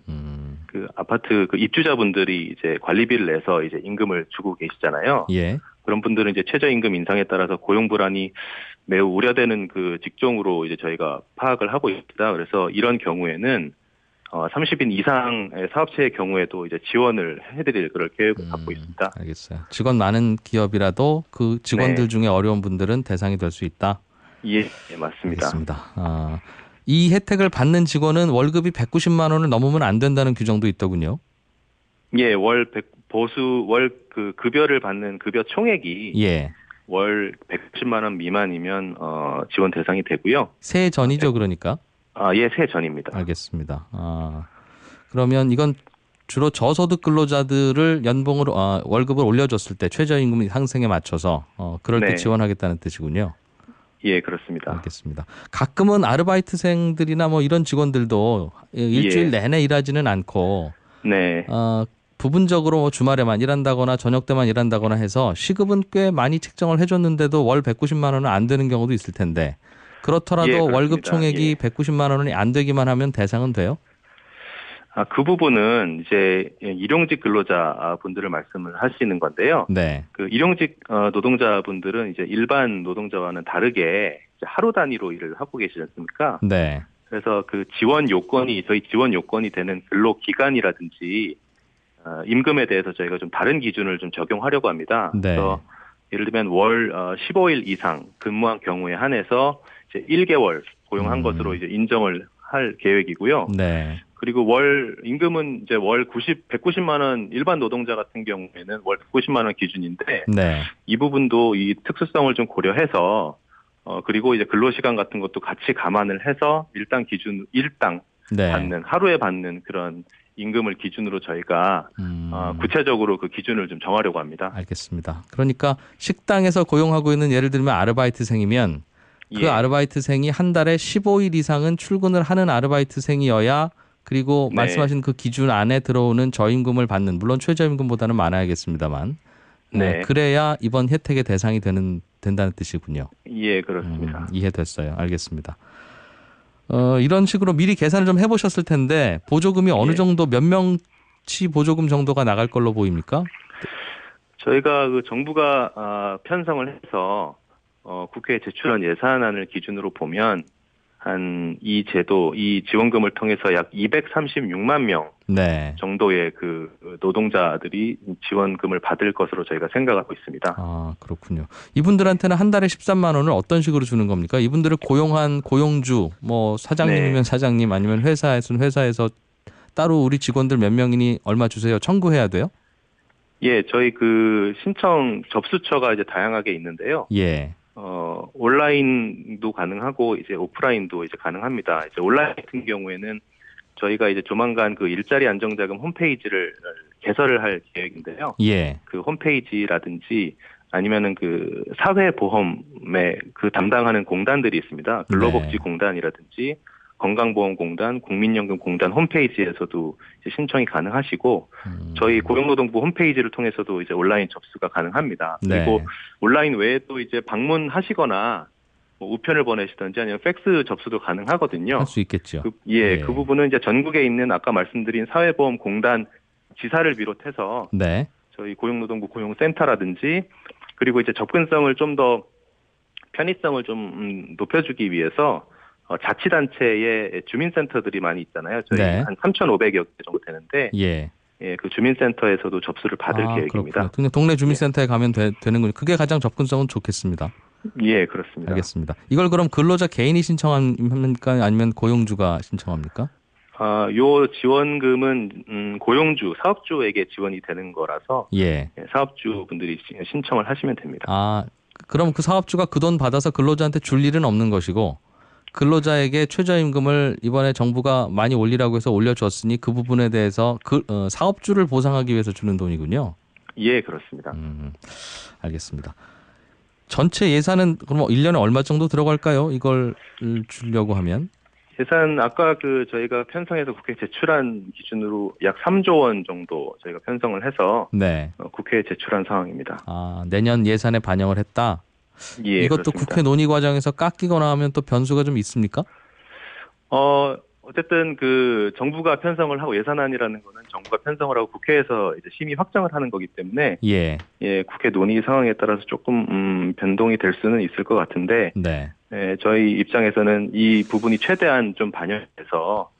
F: 그 아파트 그 입주자분들이 이제 관리비를 내서 이제 임금을 주고 계시잖아요.
C: 예.
F: 그런 분들은 이제 최저임금 인상에 따라서 고용 불안이 매우 우려되는 그 직종으로 이제 저희가 파악을 하고 있습니다. 그래서 이런 경우에는 30인 이상의 사업체의 경우에도 이제 지원을 해드릴 그럴 계획을 갖고 있습니다.
C: 알겠어요. 직원 많은 기업이라도 그 직원들
F: 네.
C: 중에 어려운 분들은 대상이 될 수 있다.
F: 예, 맞습니다.
C: 알겠습니다. 이 혜택을 받는 직원은 월급이 190만 원을 넘으면 안 된다는 규정도 있더군요.
F: 예, 월 그 급여를 받는 급여 총액이
C: 예.
F: 월 190만 원 미만이면 지원 대상이 되고요.
C: 세해 전이죠, 그러니까.
F: 예, 세해 전입니다.
C: 알겠습니다. 그러면 이건 주로 저소득 근로자들을 연봉으로 월급을 올려줬을 때 최저임금 상승에 맞춰서 그럴 때
F: 네.
C: 지원하겠다는 뜻이군요.
F: 예, 그렇습니다.
C: 알겠습니다. 가끔은 아르바이트생들이나 뭐 이런 직원들도 일주일 내내 일하지는 않고
F: 네.
C: 부분적으로 뭐 주말에만 일한다거나 저녁 때만 일한다거나 해서 시급은 꽤 많이 책정을 해줬는데도 월 190만 원은 안 되는 경우도 있을 텐데 그렇더라도
F: 예, 그렇습니다.
C: 월급 총액이
F: 예.
C: 190만 원이 안 되기만 하면 대상은 돼요?
F: 그 부분은 이제 일용직 근로자 분들을 말씀을 하시는 건데요.
C: 네.
F: 그 일용직 노동자분들은 이제 일반 노동자와는 다르게 이제 하루 단위로 일을 하고 계시지 않습니까?
C: 네.
F: 그래서 그 저희 지원 요건이 되는 근로 기간이라든지 임금에 대해서 저희가 좀 다른 기준을 좀 적용하려고 합니다.
C: 네.
F: 그래서 예를 들면 월 15일 이상 근무한 경우에 한해서 이제 1개월 고용한 것으로 이제 인정을 할 계획이고요.
C: 네.
F: 그리고 월 임금은 이제 월 190만 원 일반 노동자 같은 경우에는 월 190만 원 기준인데
C: 네.
F: 이 부분도 이 특수성을 좀 고려해서 그리고 이제 근로시간 같은 것도 같이 감안을 해서 일당
C: 네.
F: 받는 하루에 받는 그런 임금을 기준으로 저희가 구체적으로 그 기준을 좀 정하려고 합니다.
C: 알겠습니다. 그러니까 식당에서 고용하고 있는 예를 들면 아르바이트생이면 그
F: 예.
C: 아르바이트생이 한 달에 15일 이상은 출근을 하는 아르바이트생이어야 그리고
F: 네.
C: 말씀하신 그 기준 안에 들어오는 저임금을 받는 물론 최저임금보다는 많아야겠습니다만
F: 네.
C: 그래야 이번 혜택의 대상이 된다는 뜻이군요.
F: 예, 그렇습니다.
C: 이해됐어요. 알겠습니다. 이런 식으로 미리 계산을 좀 해보셨을 텐데 보조금이 어느
F: 예.
C: 정도 몇 명치 보조금 정도가 나갈 걸로 보입니까?
F: 저희가 그 정부가 편성을 해서 국회에 제출한 예산안을 기준으로 보면 한 이 제도, 이 지원금을 통해서 약 236만 명
C: 네.
F: 정도의 그 노동자들이 지원금을 받을 것으로 저희가 생각하고 있습니다.
C: 아, 그렇군요. 이분들한테는 한 달에 13만 원을 어떤 식으로 주는 겁니까? 이분들을 고용한 고용주, 뭐 사장님이면
F: 네.
C: 사장님 아니면 회사에서 따로 우리 직원들 몇 명이니 얼마 주세요 청구해야 돼요?
F: 예, 저희 그 신청 접수처가 이제 다양하게 있는데요.
C: 예.
F: 온라인도 가능하고 이제 오프라인도 이제 가능합니다. 이제 온라인 같은 경우에는 저희가 이제 조만간 그 일자리 안정자금 홈페이지를 개설을 할 계획인데요.
C: 예.
F: 그 홈페이지라든지 아니면은 그 사회보험에 그 담당하는 공단들이 있습니다. 근로복지공단이라든지 건강보험공단, 국민연금공단 홈페이지에서도 이제 신청이 가능하시고 저희 고용노동부 홈페이지를 통해서도 이제 온라인 접수가 가능합니다. 그리고
C: 네.
F: 온라인 외에 또 이제 방문하시거나 뭐 우편을 보내시든지 아니면 팩스 접수도 가능하거든요.
C: 할 수 있겠죠.
F: 그 부분은 이제 전국에 있는 아까 말씀드린 사회보험공단 지사를 비롯해서
C: 네.
F: 저희 고용노동부 고용센터라든지 그리고 이제 접근성을 좀 더 편의성을 좀 높여주기 위해서 자치단체의 주민센터들이 많이 있잖아요. 저희
C: 네.
F: 한 3,500여 개 정도 되는데
C: 예.
F: 예, 그 주민센터에서도 접수를 받을 계획입니다.
C: 그렇군요. 그냥 동네 주민센터에 가면 되는군요. 그게 가장 접근성은 좋겠습니다.
F: 예, 그렇습니다.
C: 알겠습니다. 이걸 그럼 근로자 개인이 신청합니까? 아니면 고용주가 신청합니까?
F: 요 지원금은 고용주, 사업주에게 지원이 되는 거라서
C: 예.
F: 사업주 분들이 신청을 하시면 됩니다.
C: 아, 그럼 그 사업주가 그 돈 받아서 근로자한테 줄 일은 없는 것이고 근로자에게 최저임금을 이번에 정부가 많이 올리라고 해서 올려줬으니 그 부분에 대해서 사업주를 보상하기 위해서 주는 돈이군요.
F: 예, 그렇습니다.
C: 알겠습니다. 전체 예산은 그럼 1년에 얼마 정도 들어갈까요? 이걸 주려고 하면?
F: 예산 아까 그 저희가 편성해서 국회에 제출한 기준으로 약 3조 원 정도 저희가 편성을 해서
C: 네.
F: 국회에 제출한 상황입니다.
C: 아, 내년 예산에 반영을 했다.
F: 예,
C: 이것도
F: 그렇습니다.
C: 국회 논의 과정에서 깎이거나 하면 또 변수가 좀 있습니까?
F: 어쨌든 그 정부가 편성을 하고 예산안이라는 거는 정부가 편성을 하고 국회에서 이제 심의 확정을 하는 거기 때문에
C: 예.
F: 국회 논의 상황에 따라서 조금 변동이 될 수는 있을 것 같은데
C: 네.
F: 저희 입장에서는 이 부분이 최대한 좀 반영해서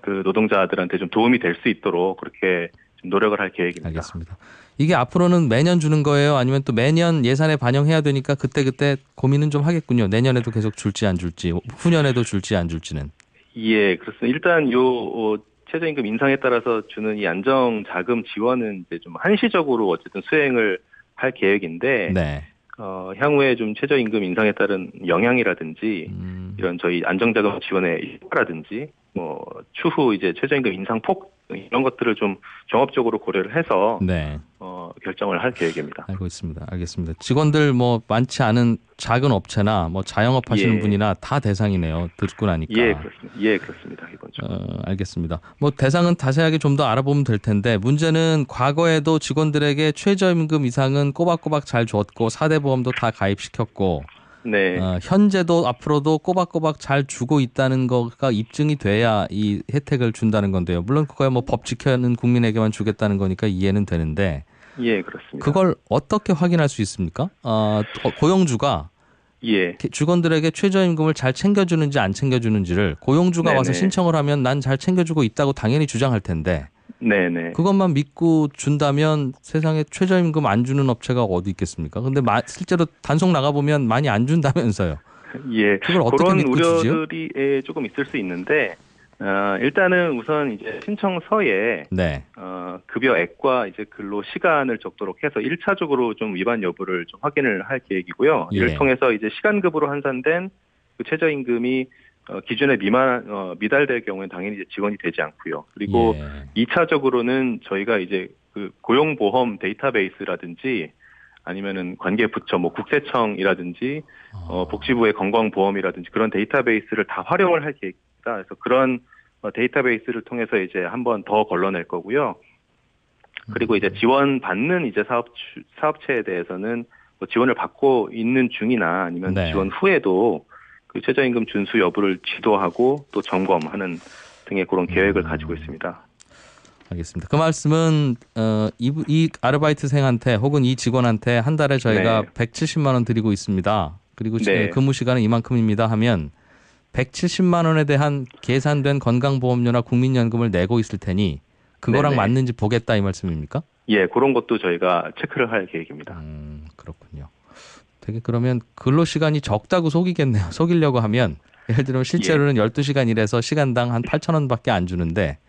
F: 그 노동자들한테 좀 도움이 될 수 있도록 그렇게 좀 노력을 할 계획입니다.
C: 알겠습니다. 이게 앞으로는 매년 주는 거예요? 아니면 또 매년 예산에 반영해야 되니까 그때 고민은 좀 하겠군요. 내년에도 계속 줄지 안 줄지, 후년에도 줄지 안 줄지는.
F: 예, 그렇습니다. 일단 요 최저임금 인상에 따라서 주는 이 안정자금 지원은 이제 좀 한시적으로 어쨌든 수행을 할 계획인데
C: 네.
F: 향후에 좀 최저임금 인상에 따른 영향이라든지 이런 저희 안정자금 지원의 효과라든지 뭐 추후 이제 최저임금 인상 폭 이런 것들을 좀 종합적으로 고려를 해서
C: 네.
F: 결정을 할 계획입니다.
C: 알고 있습니다. 알겠습니다. 직원들 뭐 많지 않은 작은 업체나 뭐 자영업 하시는
F: 예.
C: 분이나 다 대상이네요. 듣고 나니까.
F: 예, 그렇습니다. 예, 그렇습니다. 기본적으로.
C: 알겠습니다. 뭐 대상은 자세하게 좀 더 알아보면 될 텐데 문제는 과거에도 직원들에게 최저임금 이상은 꼬박꼬박 잘 줬고 4대 보험도 다 가입시켰고
F: 네.
C: 현재도 앞으로도 꼬박꼬박 잘 주고 있다는 거가 입증이 돼야 이 혜택을 준다는 건데요. 물론 그거야 뭐 법 지켜는 국민에게만 주겠다는 거니까 이해는 되는데
F: 예, 그렇습니다.
C: 그걸 어떻게 확인할 수 있습니까? 고용주가
F: 예.
C: 직원들에게 최저임금을 잘 챙겨주는지 안 챙겨주는지를 고용주가
F: 네네.
C: 와서 신청을 하면 난 잘 챙겨주고 있다고 당연히 주장할 텐데
F: 네네.
C: 그것만 믿고 준다면 세상에 최저임금 안 주는 업체가 어디 있겠습니까? 근데 실제로 단속 나가보면 많이 안 준다면서요.
F: 예.
C: 그걸 어떻게
F: 그런
C: 믿고 주지요?
F: 우려들이 조금 있을 수 있는데 일단은 우선 이제 신청서에
C: 네.
F: 급여액과 이제 근로 시간을 적도록 해서 1차적으로 좀 위반 여부를 좀 확인을 할 계획이고요.
C: 예.
F: 이를 통해서 이제 시간급으로 환산된 그 최저임금이 기준에 미달될 경우에는 당연히 이제 지원이 되지 않고요. 그리고
C: 예.
F: 2차적으로는 저희가 이제 그 고용보험 데이터베이스라든지 아니면은 관계부처 뭐 국세청이라든지 복지부의 건강보험이라든지 그런 데이터베이스를 다 활용을 할 계획입니다. 그래서 그런 데이터베이스를 통해서 이제 한번 더 걸러낼 거고요. 그리고 이제 지원받는 이제 사업체에 대해서는 뭐 지원을 받고 있는 중이나 아니면
C: 네.
F: 지원 후에도 그 최저임금 준수 여부를 지도하고 또 점검하는 등의 그런 계획을 가지고 있습니다.
C: 알겠습니다. 그 말씀은 이 아르바이트생한테 혹은 이 직원한테 한 달에 저희가
F: 네.
C: 170만 원 드리고 있습니다. 그리고
F: 네.
C: 근무 시간은 이만큼입니다 하면 170만 원에 대한 계산된 건강보험료나 국민연금을 내고 있을 테니 그거랑
F: 네네.
C: 맞는지 보겠다 이 말씀입니까?
F: 예, 그런 것도 저희가 체크를 할 계획입니다.
C: 그렇군요. 되게 그러면 근로시간이 적다고 속이겠네요. 속이려고 하면 예를 들면 실제로는 12시간 일해서 시간당 한 8,000원밖에 안 주는데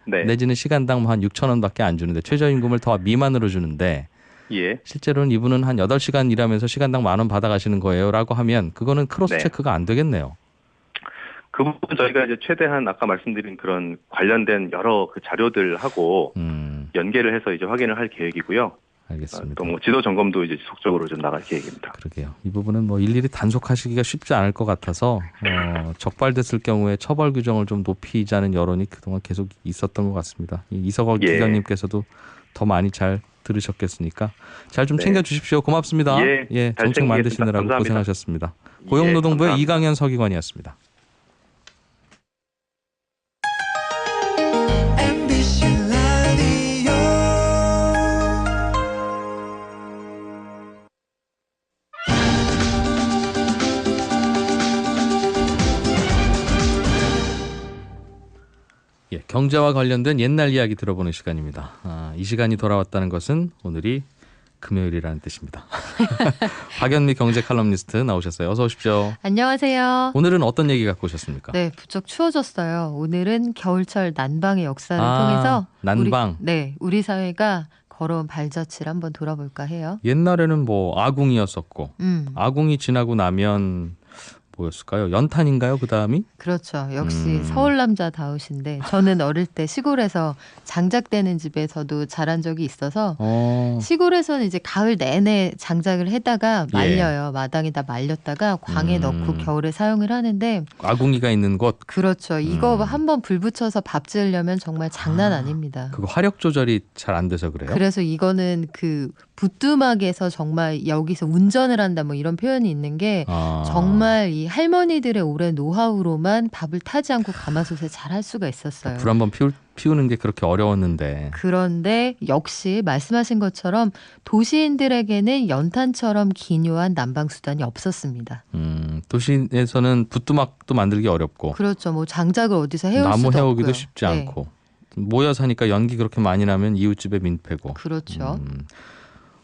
F: 네.
C: 내지는 시간당 한 6,000원밖에 안 주는데 최저임금을 더 미만으로 주는데
F: 예.
C: 실제로는 이분은 한 8시간 일하면서 시간당 10,000원 받아가시는 거예요 라고 하면 그거는 크로스
F: 네.
C: 체크가 안 되겠네요.
F: 그 부분 저희가 이제 최대한 아까 말씀드린 그런 관련된 여러 그 자료들하고 연계를 해서 이제 확인을 할 계획이고요.
C: 알겠습니다.
F: 또 뭐 지도 점검도 이제 지속적으로 좀 나갈 계획입니다.
C: 그러게요. 이 부분은 뭐 일일이 단속하시기가 쉽지 않을 것 같아서 적발됐을 경우에 처벌 규정을 좀 높이자는 여론이 그동안 계속 있었던 것 같습니다. 이석월
F: 예.
C: 기자님께서도 더 많이 잘 들으셨겠으니까 잘 좀
F: 네.
C: 챙겨주십시오. 고맙습니다.
F: 예, 잘
C: 정책
F: 챙기겠습니다.
C: 만드시느라고
F: 감사합니다.
C: 고생하셨습니다.
F: 예,
C: 고용노동부의
F: 감사합니다.
C: 이강현 서기관이었습니다. 예, 경제와 관련된 옛날 이야기 들어보는 시간입니다. 이 시간이 돌아왔다는 것은 오늘이 금요일이라는 뜻입니다. 박연미 경제 칼럼니스트 나오셨어요. 어서 오십시오.
G: 안녕하세요.
C: 오늘은 어떤 얘기 갖고 오셨습니까?
G: 네, 부쩍 추워졌어요. 오늘은 겨울철 난방의 역사를 통해서
C: 난방.
G: 우리 사회가 걸어온 발자취를 한번 돌아볼까 해요.
C: 옛날에는 뭐 아궁이였었고 아궁이 지나고 나면 뭐였을까요? 연탄인가요? 그 다음이?
G: 그렇죠. 역시 서울 남자다우신데 저는 어릴 때 시골에서 장작되는 집에서도 자란 적이 있어서 시골에서는 이제 가을 내내 장작을 해다가 말려요. 마당에다 말렸다가 광에 넣고 겨울에 사용을 하는데
C: 아궁이가 있는 곳.
G: 그렇죠. 이거 한번 불 붙여서 밥 지으려면 정말 장난 아닙니다.
C: 그거 화력 조절이 잘 안 돼서 그래요?
G: 그래서 이거는 그 부뚜막에서 정말 여기서 운전을 한다 뭐 이런 표현이 있는 게 정말 이 할머니들의 오랜 노하우로만 밥을 타지 않고 가마솥에 잘 할 수가 있었어요.
C: 불 한번 피우는 게 그렇게 어려웠는데.
G: 그런데 역시 말씀하신 것처럼 도시인들에게는 연탄처럼 기묘한 난방 수단이 없었습니다.
C: 도시에서는 부뚜막도 만들기 어렵고.
G: 그렇죠. 뭐 장작을 어디서 해올
C: 나무
G: 수도
C: 해오기도
G: 없고요.
C: 쉽지 않고. 모여 사니까 연기 그렇게 많이 나면 이웃집에 민폐고.
G: 그렇죠.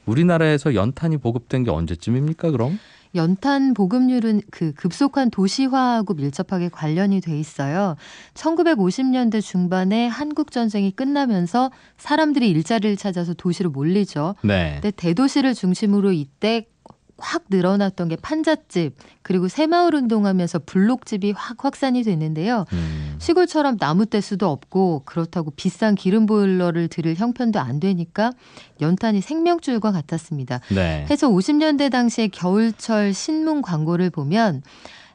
C: 우리나라에서 연탄이 보급된 게 언제쯤입니까 그럼?
G: 연탄 보급률은 그 급속한 도시화하고 밀접하게 관련이 돼 있어요. 1950년대 중반에 한국 전쟁이 끝나면서 사람들이 일자리를 찾아서 도시로 몰리죠.
C: 네.
G: 근데 대도시를 중심으로 이때 확 늘어났던 게 판잣집 그리고 새마을 운동하면서 블록집이 확 확산이 됐는데요. 시골처럼 나무 떼수도 없고 그렇다고 비싼 기름 보일러를 들일 형편도 안 되니까 연탄이 생명줄과 같았습니다.
C: 네.
G: 해서 50년대 당시에 겨울철 신문 광고를 보면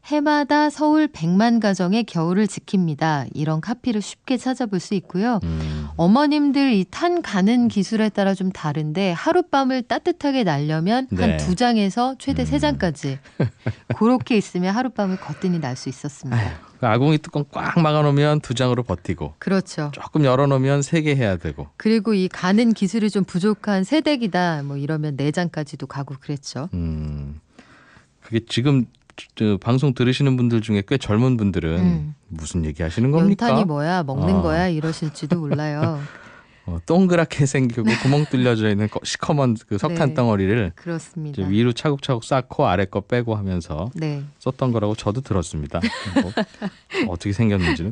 G: 해마다 서울 100만 가정의 겨울을 지킵니다. 이런 카피를 쉽게 찾아볼 수 있고요. 어머님들 이 탄 가는 기술에 따라 좀 다른데 하룻밤을 따뜻하게 날려면
C: 네.
G: 한 2장에서 최대 3장까지 그렇게 있으면 하룻밤을 거뜬히 날 수 있었습니다.
C: 그 아궁이 뚜껑 꽉 막아놓으면 2장으로 버티고
G: 그렇죠.
C: 조금 열어놓으면 3개 해야 되고.
G: 그리고 이 가는 기술이 좀 부족한 세대기다 뭐 이러면 4장까지도 가고 그랬죠.
C: 그게 지금 방송 들으시는 분들 중에 꽤 젊은 분들은 무슨 얘기 하시는 겁니까?
G: 연탄이 뭐야 먹는 거야 이러실지도 몰라요.
C: 동그랗게 생기고 구멍 뚫려져 있는 시커먼 그 석탄
G: 네.
C: 덩어리를
G: 그렇습니다.
C: 이제 위로 차곡차곡 쌓고 아래 거 빼고 하면서
G: 네.
C: 썼던 거라고 저도 들었습니다. 뭐 어떻게 생겼는지는.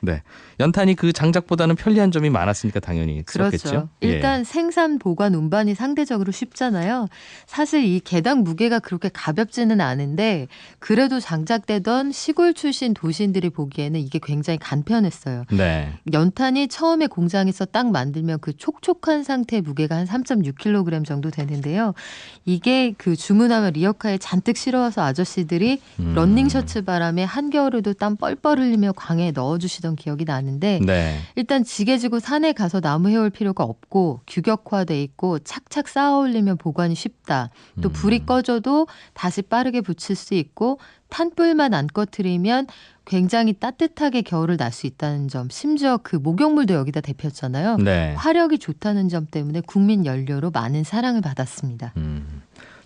C: 네, 연탄이 그 장작보다는 편리한 점이 많았으니까 당연히
G: 그렇죠.
C: 썼겠죠.
G: 일단 생산, 보관, 운반이 상대적으로 쉽잖아요. 사실 이 개당 무게가 그렇게 가볍지는 않은데 그래도 장작되던 시골 출신 도시인들이 보기에는 이게 굉장히 간편했어요.
C: 네.
G: 연탄이 처음에 공장 공장에서 딱 만들면 그 촉촉한 상태의 무게가 한 3.6kg 정도 되는데요. 이게 그 주문하면 리어카에 잔뜩 실어와서 아저씨들이 런닝 셔츠 바람에 한겨울에도 땀 뻘뻘 흘리며 광에 넣어주시던 기억이 나는데
C: 네.
G: 일단 지게지고 산에 가서 나무 해올 필요가 없고 규격화돼 있고 착착 쌓아 올리면 보관이 쉽다. 또 불이 꺼져도 다시 빠르게 붙일 수 있고 탄불만 안 꺼트리면 굉장히 따뜻하게 겨울을 날 수 있다는 점. 심지어 그 목욕물도 여기다 데폈잖아요.
C: 네.
G: 화력이 좋다는 점 때문에 국민 연료로 많은 사랑을 받았습니다.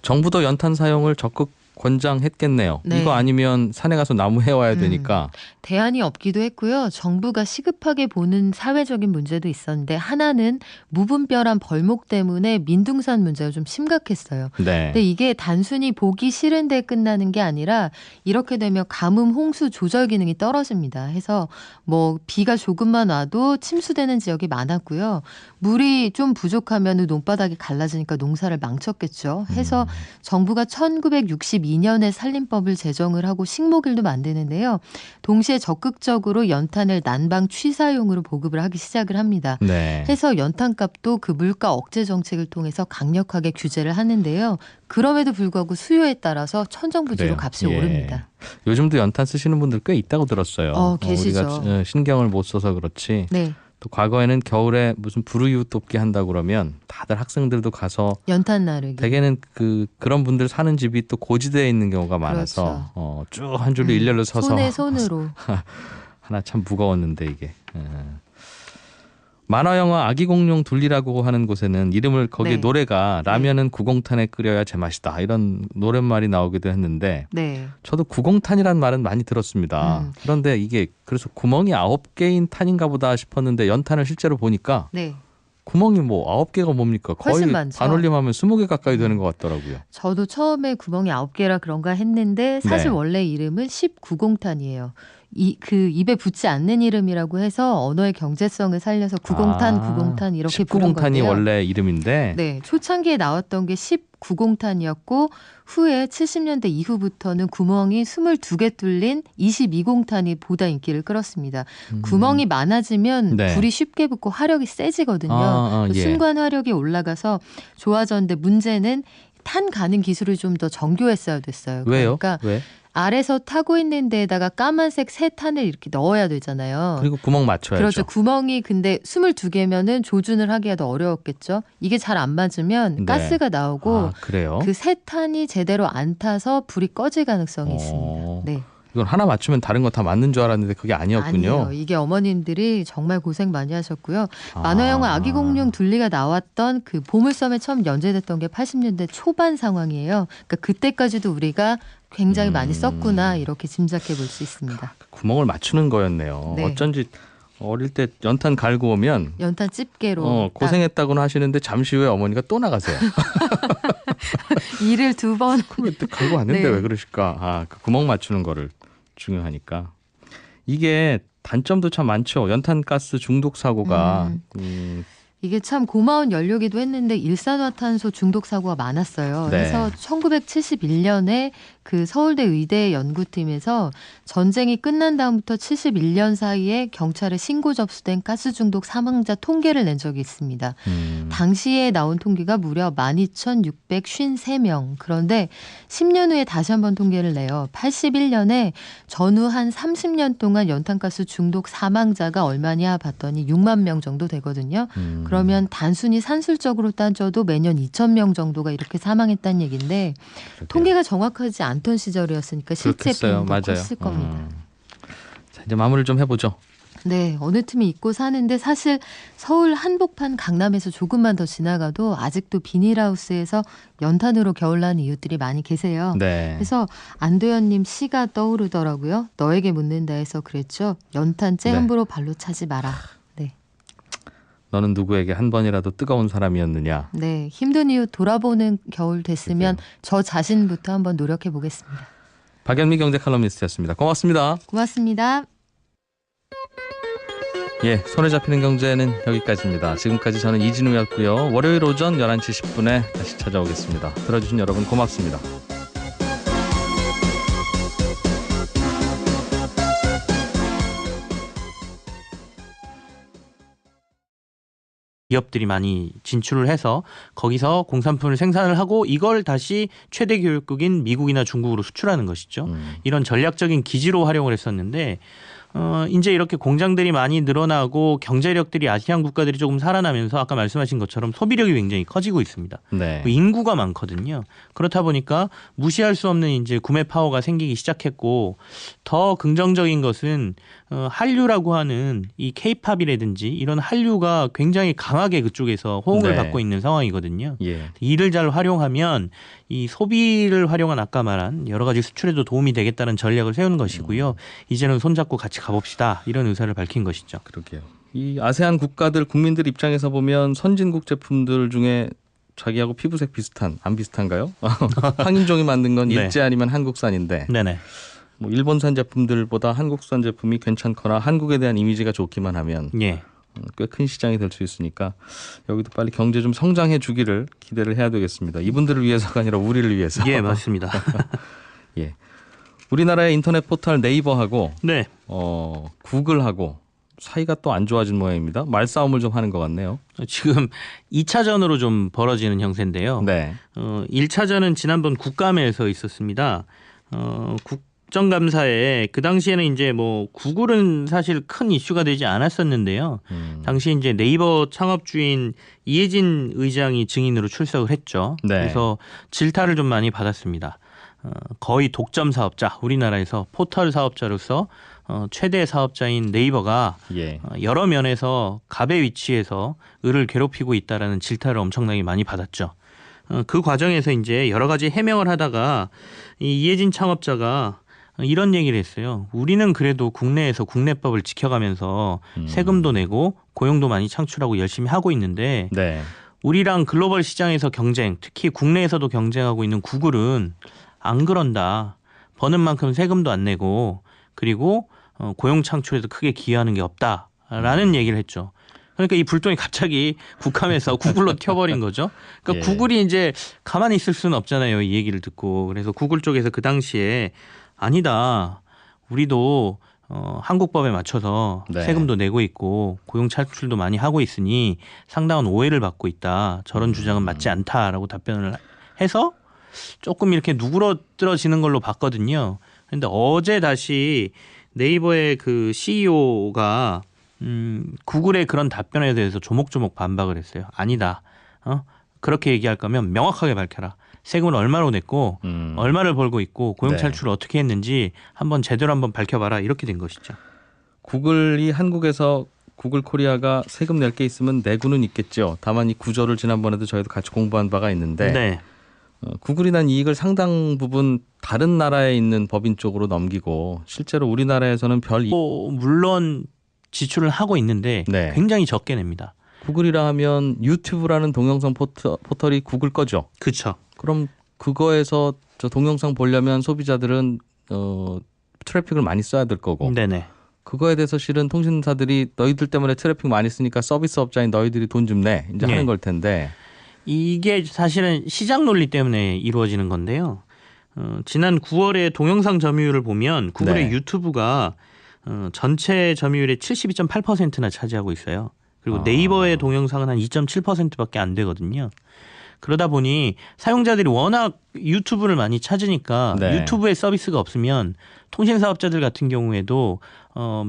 C: 정부도 연탄 사용을 적극 권장했겠네요.
G: 네.
C: 이거 아니면 산에 가서 나무 해와야 되니까.
G: 대안이 없기도 했고요. 정부가 시급하게 보는 사회적인 문제도 있었는데 하나는 무분별한 벌목 때문에 민둥산 문제가 좀 심각했어요.
C: 네.
G: 근데 이게 단순히 보기 싫은데 끝나는 게 아니라 이렇게 되면 가뭄 홍수 조절 기능이 떨어집니다. 해서 뭐 비가 조금만 와도 침수되는 지역이 많았고요. 물이 좀 부족하면 논바닥이 갈라지니까 농사를 망쳤겠죠. 해서 정부가 1962년에 산림법을 제정을 하고 식목일도 만드는데요. 동시에 적극적으로 연탄을 난방 취사용으로 보급을 하기 시작을 합니다.
C: 네.
G: 해서 연탄값도 그 물가 억제 정책을 통해서 강력하게 규제를 하는데요. 그럼에도 불구하고 수요에 따라서 천정부지로
C: 그래요.
G: 값이
C: 예.
G: 오릅니다.
C: 요즘도 연탄 쓰시는 분들 꽤 있다고 들었어요.
G: 계시죠.
C: 우리가 신경을 못 써서 그렇지.
G: 네,
C: 또 과거에는 겨울에 무슨 불우이웃 돕기 한다고 그러면 다들 학생들도 가서
G: 연탄 나르기.
C: 대개는 그런 분들 사는 집이 또 고지대에 있는 경우가 많아서 쭉 한 줄로 일렬로 서서
G: 손에 손으로.
C: 하나 참 무거웠는데 이게. 만화 영화 아기 공룡 둘리라고 하는 곳에는 이름을 거기에
G: 네.
C: 노래가 라면은 구공탄에 끓여야 제맛이다 이런 노랫말이 나오기도 했는데
G: 네.
C: 저도 구공탄이라는 말은 많이 들었습니다. 그런데 이게 그래서 구멍이 9개인 탄인가 보다 싶었는데 연탄을 실제로 보니까
G: 네.
C: 구멍이 뭐 9개가 뭡니까? 거의
G: 훨씬 많죠.
C: 반올림하면 20개 가까이 되는 것 같더라고요.
G: 저도 처음에 구멍이 9개라 그런가 했는데 사실
C: 네.
G: 원래 이름은 19공탄이에요. 그 입에 붙지 않는 이름이라고 해서 언어의 경제성을 살려서 구공탄, 구공탄 이렇게 부른
C: 19공탄이
G: 건데요.
C: 원래 이름인데
G: 네, 초창기에 나왔던 게 19공탄이었고 후에 70년대 이후부터는 구멍이 22개 뚫린 22공탄이 보다 인기를 끌었습니다. 구멍이 많아지면
C: 네.
G: 불이 쉽게 붙고 화력이 세지거든요.
C: 예.
G: 순간 화력이 올라가서 좋아졌는데 문제는 탄 가는 기술을 좀 더 정교했어야 됐어요.
C: 왜요?
G: 그러니까
C: 왜?
G: 아래서 타고 있는 데에다가 까만색 새 탄을 이렇게 넣어야 되잖아요.
C: 그리고 구멍 맞춰야죠.
G: 그렇죠. 구멍이 근데 22개면은 조준을 하기가 더 어려웠겠죠. 이게 잘 안 맞으면
C: 네.
G: 가스가 나오고
C: 그래요?
G: 그 새 탄이 제대로 안 타서 불이 꺼질 가능성이 있습니다. 네.
C: 이건 하나 맞추면 다른 거 다 맞는 줄 알았는데 그게 아니었군요.
G: 아니에요. 이게 어머님들이 정말 고생 많이 하셨고요. 만화 영화 아기 공룡 둘리가 나왔던 그 보물섬에 처음 연재됐던 게 80년대 초반 상황이에요. 그러니까 그때까지도 우리가 굉장히 많이 썼구나 이렇게 짐작해 볼 수 있습니다.
C: 구멍을 맞추는 거였네요.
G: 네.
C: 어쩐지 어릴 때 연탄 갈고 오면
G: 연탄 집게로
C: 고생했다고는 하시는데 잠시 후에 어머니가 또 나가세요.
G: 일을 두 번.
C: 그때 갈고 왔는데
G: 네.
C: 왜 그러실까? 그 구멍 맞추는 거를 중요하니까. 이게 단점도 참 많죠. 연탄가스 중독 사고가
G: 이게 참 고마운 연료기도 했는데 일산화탄소 중독 사고가 많았어요.
C: 네.
G: 그래서 1971년에 그 서울대 의대 연구팀에서 전쟁이 끝난 다음부터 71년 사이에 경찰에 신고 접수된 가스 중독 사망자 통계를 낸 적이 있습니다. 당시에 나온 통계가 무려 12,653명. 그런데 10년 후에 다시 한번 통계를 내요. 81년에 전후 한 30년 동안 연탄가스 중독 사망자가 얼마냐 봤더니 6만 명 정도 되거든요. 그러면 단순히 산술적으로 따져도 매년 2,000명 정도가 이렇게 사망했다는 얘기인데 통계가 정확하지 않던 시절이었으니까 실제
C: 그렇겠어요.
G: 빈도가
C: 맞아요.
G: 컸을 겁니다.
C: 자, 이제 마무리를 좀 해보죠.
G: 네, 어느 틈이 있고 사는데 사실 서울 한복판 강남에서 조금만 더 지나가도 아직도 비닐하우스에서 연탄으로 겨울 나는 이웃들이 많이 계세요.
C: 네.
G: 그래서 안도현님 시가 떠오르더라고요. 너에게 묻는다에서 그랬죠. 연탄재
C: 네.
G: 함부로 발로 차지 마라. 네,
C: 너는 누구에게 한 번이라도 뜨거운 사람이었느냐.
G: 네, 힘든 이웃 돌아보는 겨울 됐으면 저 자신부터 한번 노력해 보겠습니다.
C: 박연미 경제 칼럼니스트였습니다. 고맙습니다.
G: 고맙습니다.
C: 예, 손에 잡히는 경제는 여기까지입니다. 지금까지 저는 이진우였고요. 월요일 오전 11시 10분에 다시 찾아오겠습니다. 들어주신 여러분 고맙습니다.
D: 기업들이 많이 진출을 해서 거기서 공산품을 생산을 하고 이걸 다시 최대 교역국인 미국이나 중국으로 수출하는 것이죠. 이런 전략적인 기지로 활용을 했었는데 이제 이렇게 공장들이 많이 늘어나고 경제력들이 아시안 국가들이 조금 살아나면서 아까 말씀하신 것처럼 소비력이 굉장히 커지고 있습니다.
C: 네.
D: 인구가 많거든요. 그렇다 보니까 무시할 수 없는 이제 구매 파워가 생기기 시작했고 더 긍정적인 것은 한류라고 하는 이 K-팝이라든지 이런 한류가 굉장히 강하게 그쪽에서 호응을
C: 네.
D: 받고 있는 상황이거든요.
C: 예.
D: 이를 잘 활용하면 이 소비를 활용한 아까 말한 여러 가지 수출에도 도움이 되겠다는 전략을 세우는 것이고요. 이제는 손잡고 같이 가봅시다. 이런 의사를 밝힌 것이죠.
C: 그러게요. 이 아세안 국가들 국민들 입장에서 보면 선진국 제품들 중에 자기하고 피부색 비슷한 안 비슷한가요? 황인종이 만든 건
D: 네.
C: 일제 아니면 한국산인데
D: 네네.
C: 뭐 일본산 제품들보다 한국산 제품이 괜찮거나 한국에 대한 이미지가 좋기만 하면
D: 예.
C: 꽤 큰 시장이 될 수 있으니까 여기도 빨리 경제 좀 성장해 주기를 기대를 해야 되겠습니다. 이분들을 위해서가 아니라 우리를 위해서.
D: 예, 맞습니다.
C: 예. 우리나라의 인터넷 포털 네이버하고
D: 네.
C: 구글하고 사이가 또 안 좋아진 모양입니다. 말싸움을 좀 하는 것 같네요.
D: 지금 2차전으로 좀 벌어지는 형세인데요.
C: 네.
D: 1차전은 지난번 국감에서 있었습니다. 국정감사에 그 당시에는 이제 뭐 구글은 사실 큰 이슈가 되지 않았었는데요. 당시 이제 네이버 창업주인 이해진 의장이 증인으로 출석을 했죠.
C: 네.
D: 그래서 질타를 좀 많이 받았습니다. 거의 독점 사업자, 우리나라에서 포털 사업자로서 최대 사업자인 네이버가
C: 예.
D: 여러 면에서 갑의 위치에서 을을 괴롭히고 있다라는 질타를 엄청나게 많이 받았죠. 그 과정에서 이제 여러 가지 해명을 하다가 이 이해진 창업자가 이런 얘기를 했어요. 우리는 그래도 국내에서 국내법을 지켜가면서 세금도 내고 고용도 많이 창출하고 열심히 하고 있는데
C: 네.
D: 우리랑 글로벌 시장에서 경쟁, 특히 국내에서도 경쟁하고 있는 구글은 안 그런다. 버는 만큼 세금도 안 내고 그리고 고용 창출에도 크게 기여하는 게 없다라는 얘기를 했죠. 그러니까 이 불똥이 갑자기 국감에서 구글로 튀어버린 거죠. 그러니까
C: 예.
D: 구글이 이제 가만히 있을 수는 없잖아요. 이 얘기를 듣고. 그래서 구글 쪽에서 그 당시에 아니다. 우리도 한국법에 맞춰서
C: 네.
D: 세금도 내고 있고 고용 창출도 많이 하고 있으니 상당한 오해를 받고 있다. 저런 주장은 맞지 않다라고 답변을 해서 조금 이렇게 누그러뜨러지는 걸로 봤거든요. 그런데 어제 다시 네이버의 그 CEO가 구글의 그런 답변에 대해서 조목조목 반박을 했어요. 아니다. 그렇게 얘기할 거면 명확하게 밝혀라. 세금을 얼마로 냈고 얼마를 벌고 있고 고용
C: 네.
D: 창출을 어떻게 했는지 제대로 한번 밝혀봐라. 이렇게 된 것이죠.
C: 구글이 한국에서 구글 코리아가 세금 낼 게 있으면 내고는 있겠죠. 다만 이 구조를 지난번에도 저희도 같이 공부한 바가 있는데
D: 네.
C: 구글이 난 이익을 상당 부분 다른 나라에 있는 법인 쪽으로 넘기고 실제로 우리나라에서는 별
D: 물론 지출을 하고 있는데
C: 네.
D: 굉장히 적게 냅니다.
C: 구글이라 하면 유튜브라는 동영상 포털이 구글 거죠.
D: 그렇죠.
C: 그럼 그거에서 저 동영상 보려면 소비자들은 트래픽을 많이 써야 될 거고
D: 네네.
C: 그거에 대해서 실은 통신사들이 너희들 때문에 트래픽 많이 쓰니까 서비스 업자인 너희들이 돈 좀 내 이제
D: 네.
C: 하는 걸 텐데
D: 이게 사실은 시장 논리 때문에 이루어지는 건데요. 지난 9월에 동영상 점유율을 보면 구글의
C: 네.
D: 유튜브가 전체 점유율의 72.8%나 차지하고 있어요. 그리고 네이버의 동영상은 한 2.7%밖에 안 되거든요. 그러다 보니 사용자들이 워낙 유튜브를 많이 찾으니까
C: 네.
D: 유튜브에 서비스가 없으면 통신사업자들 같은 경우에도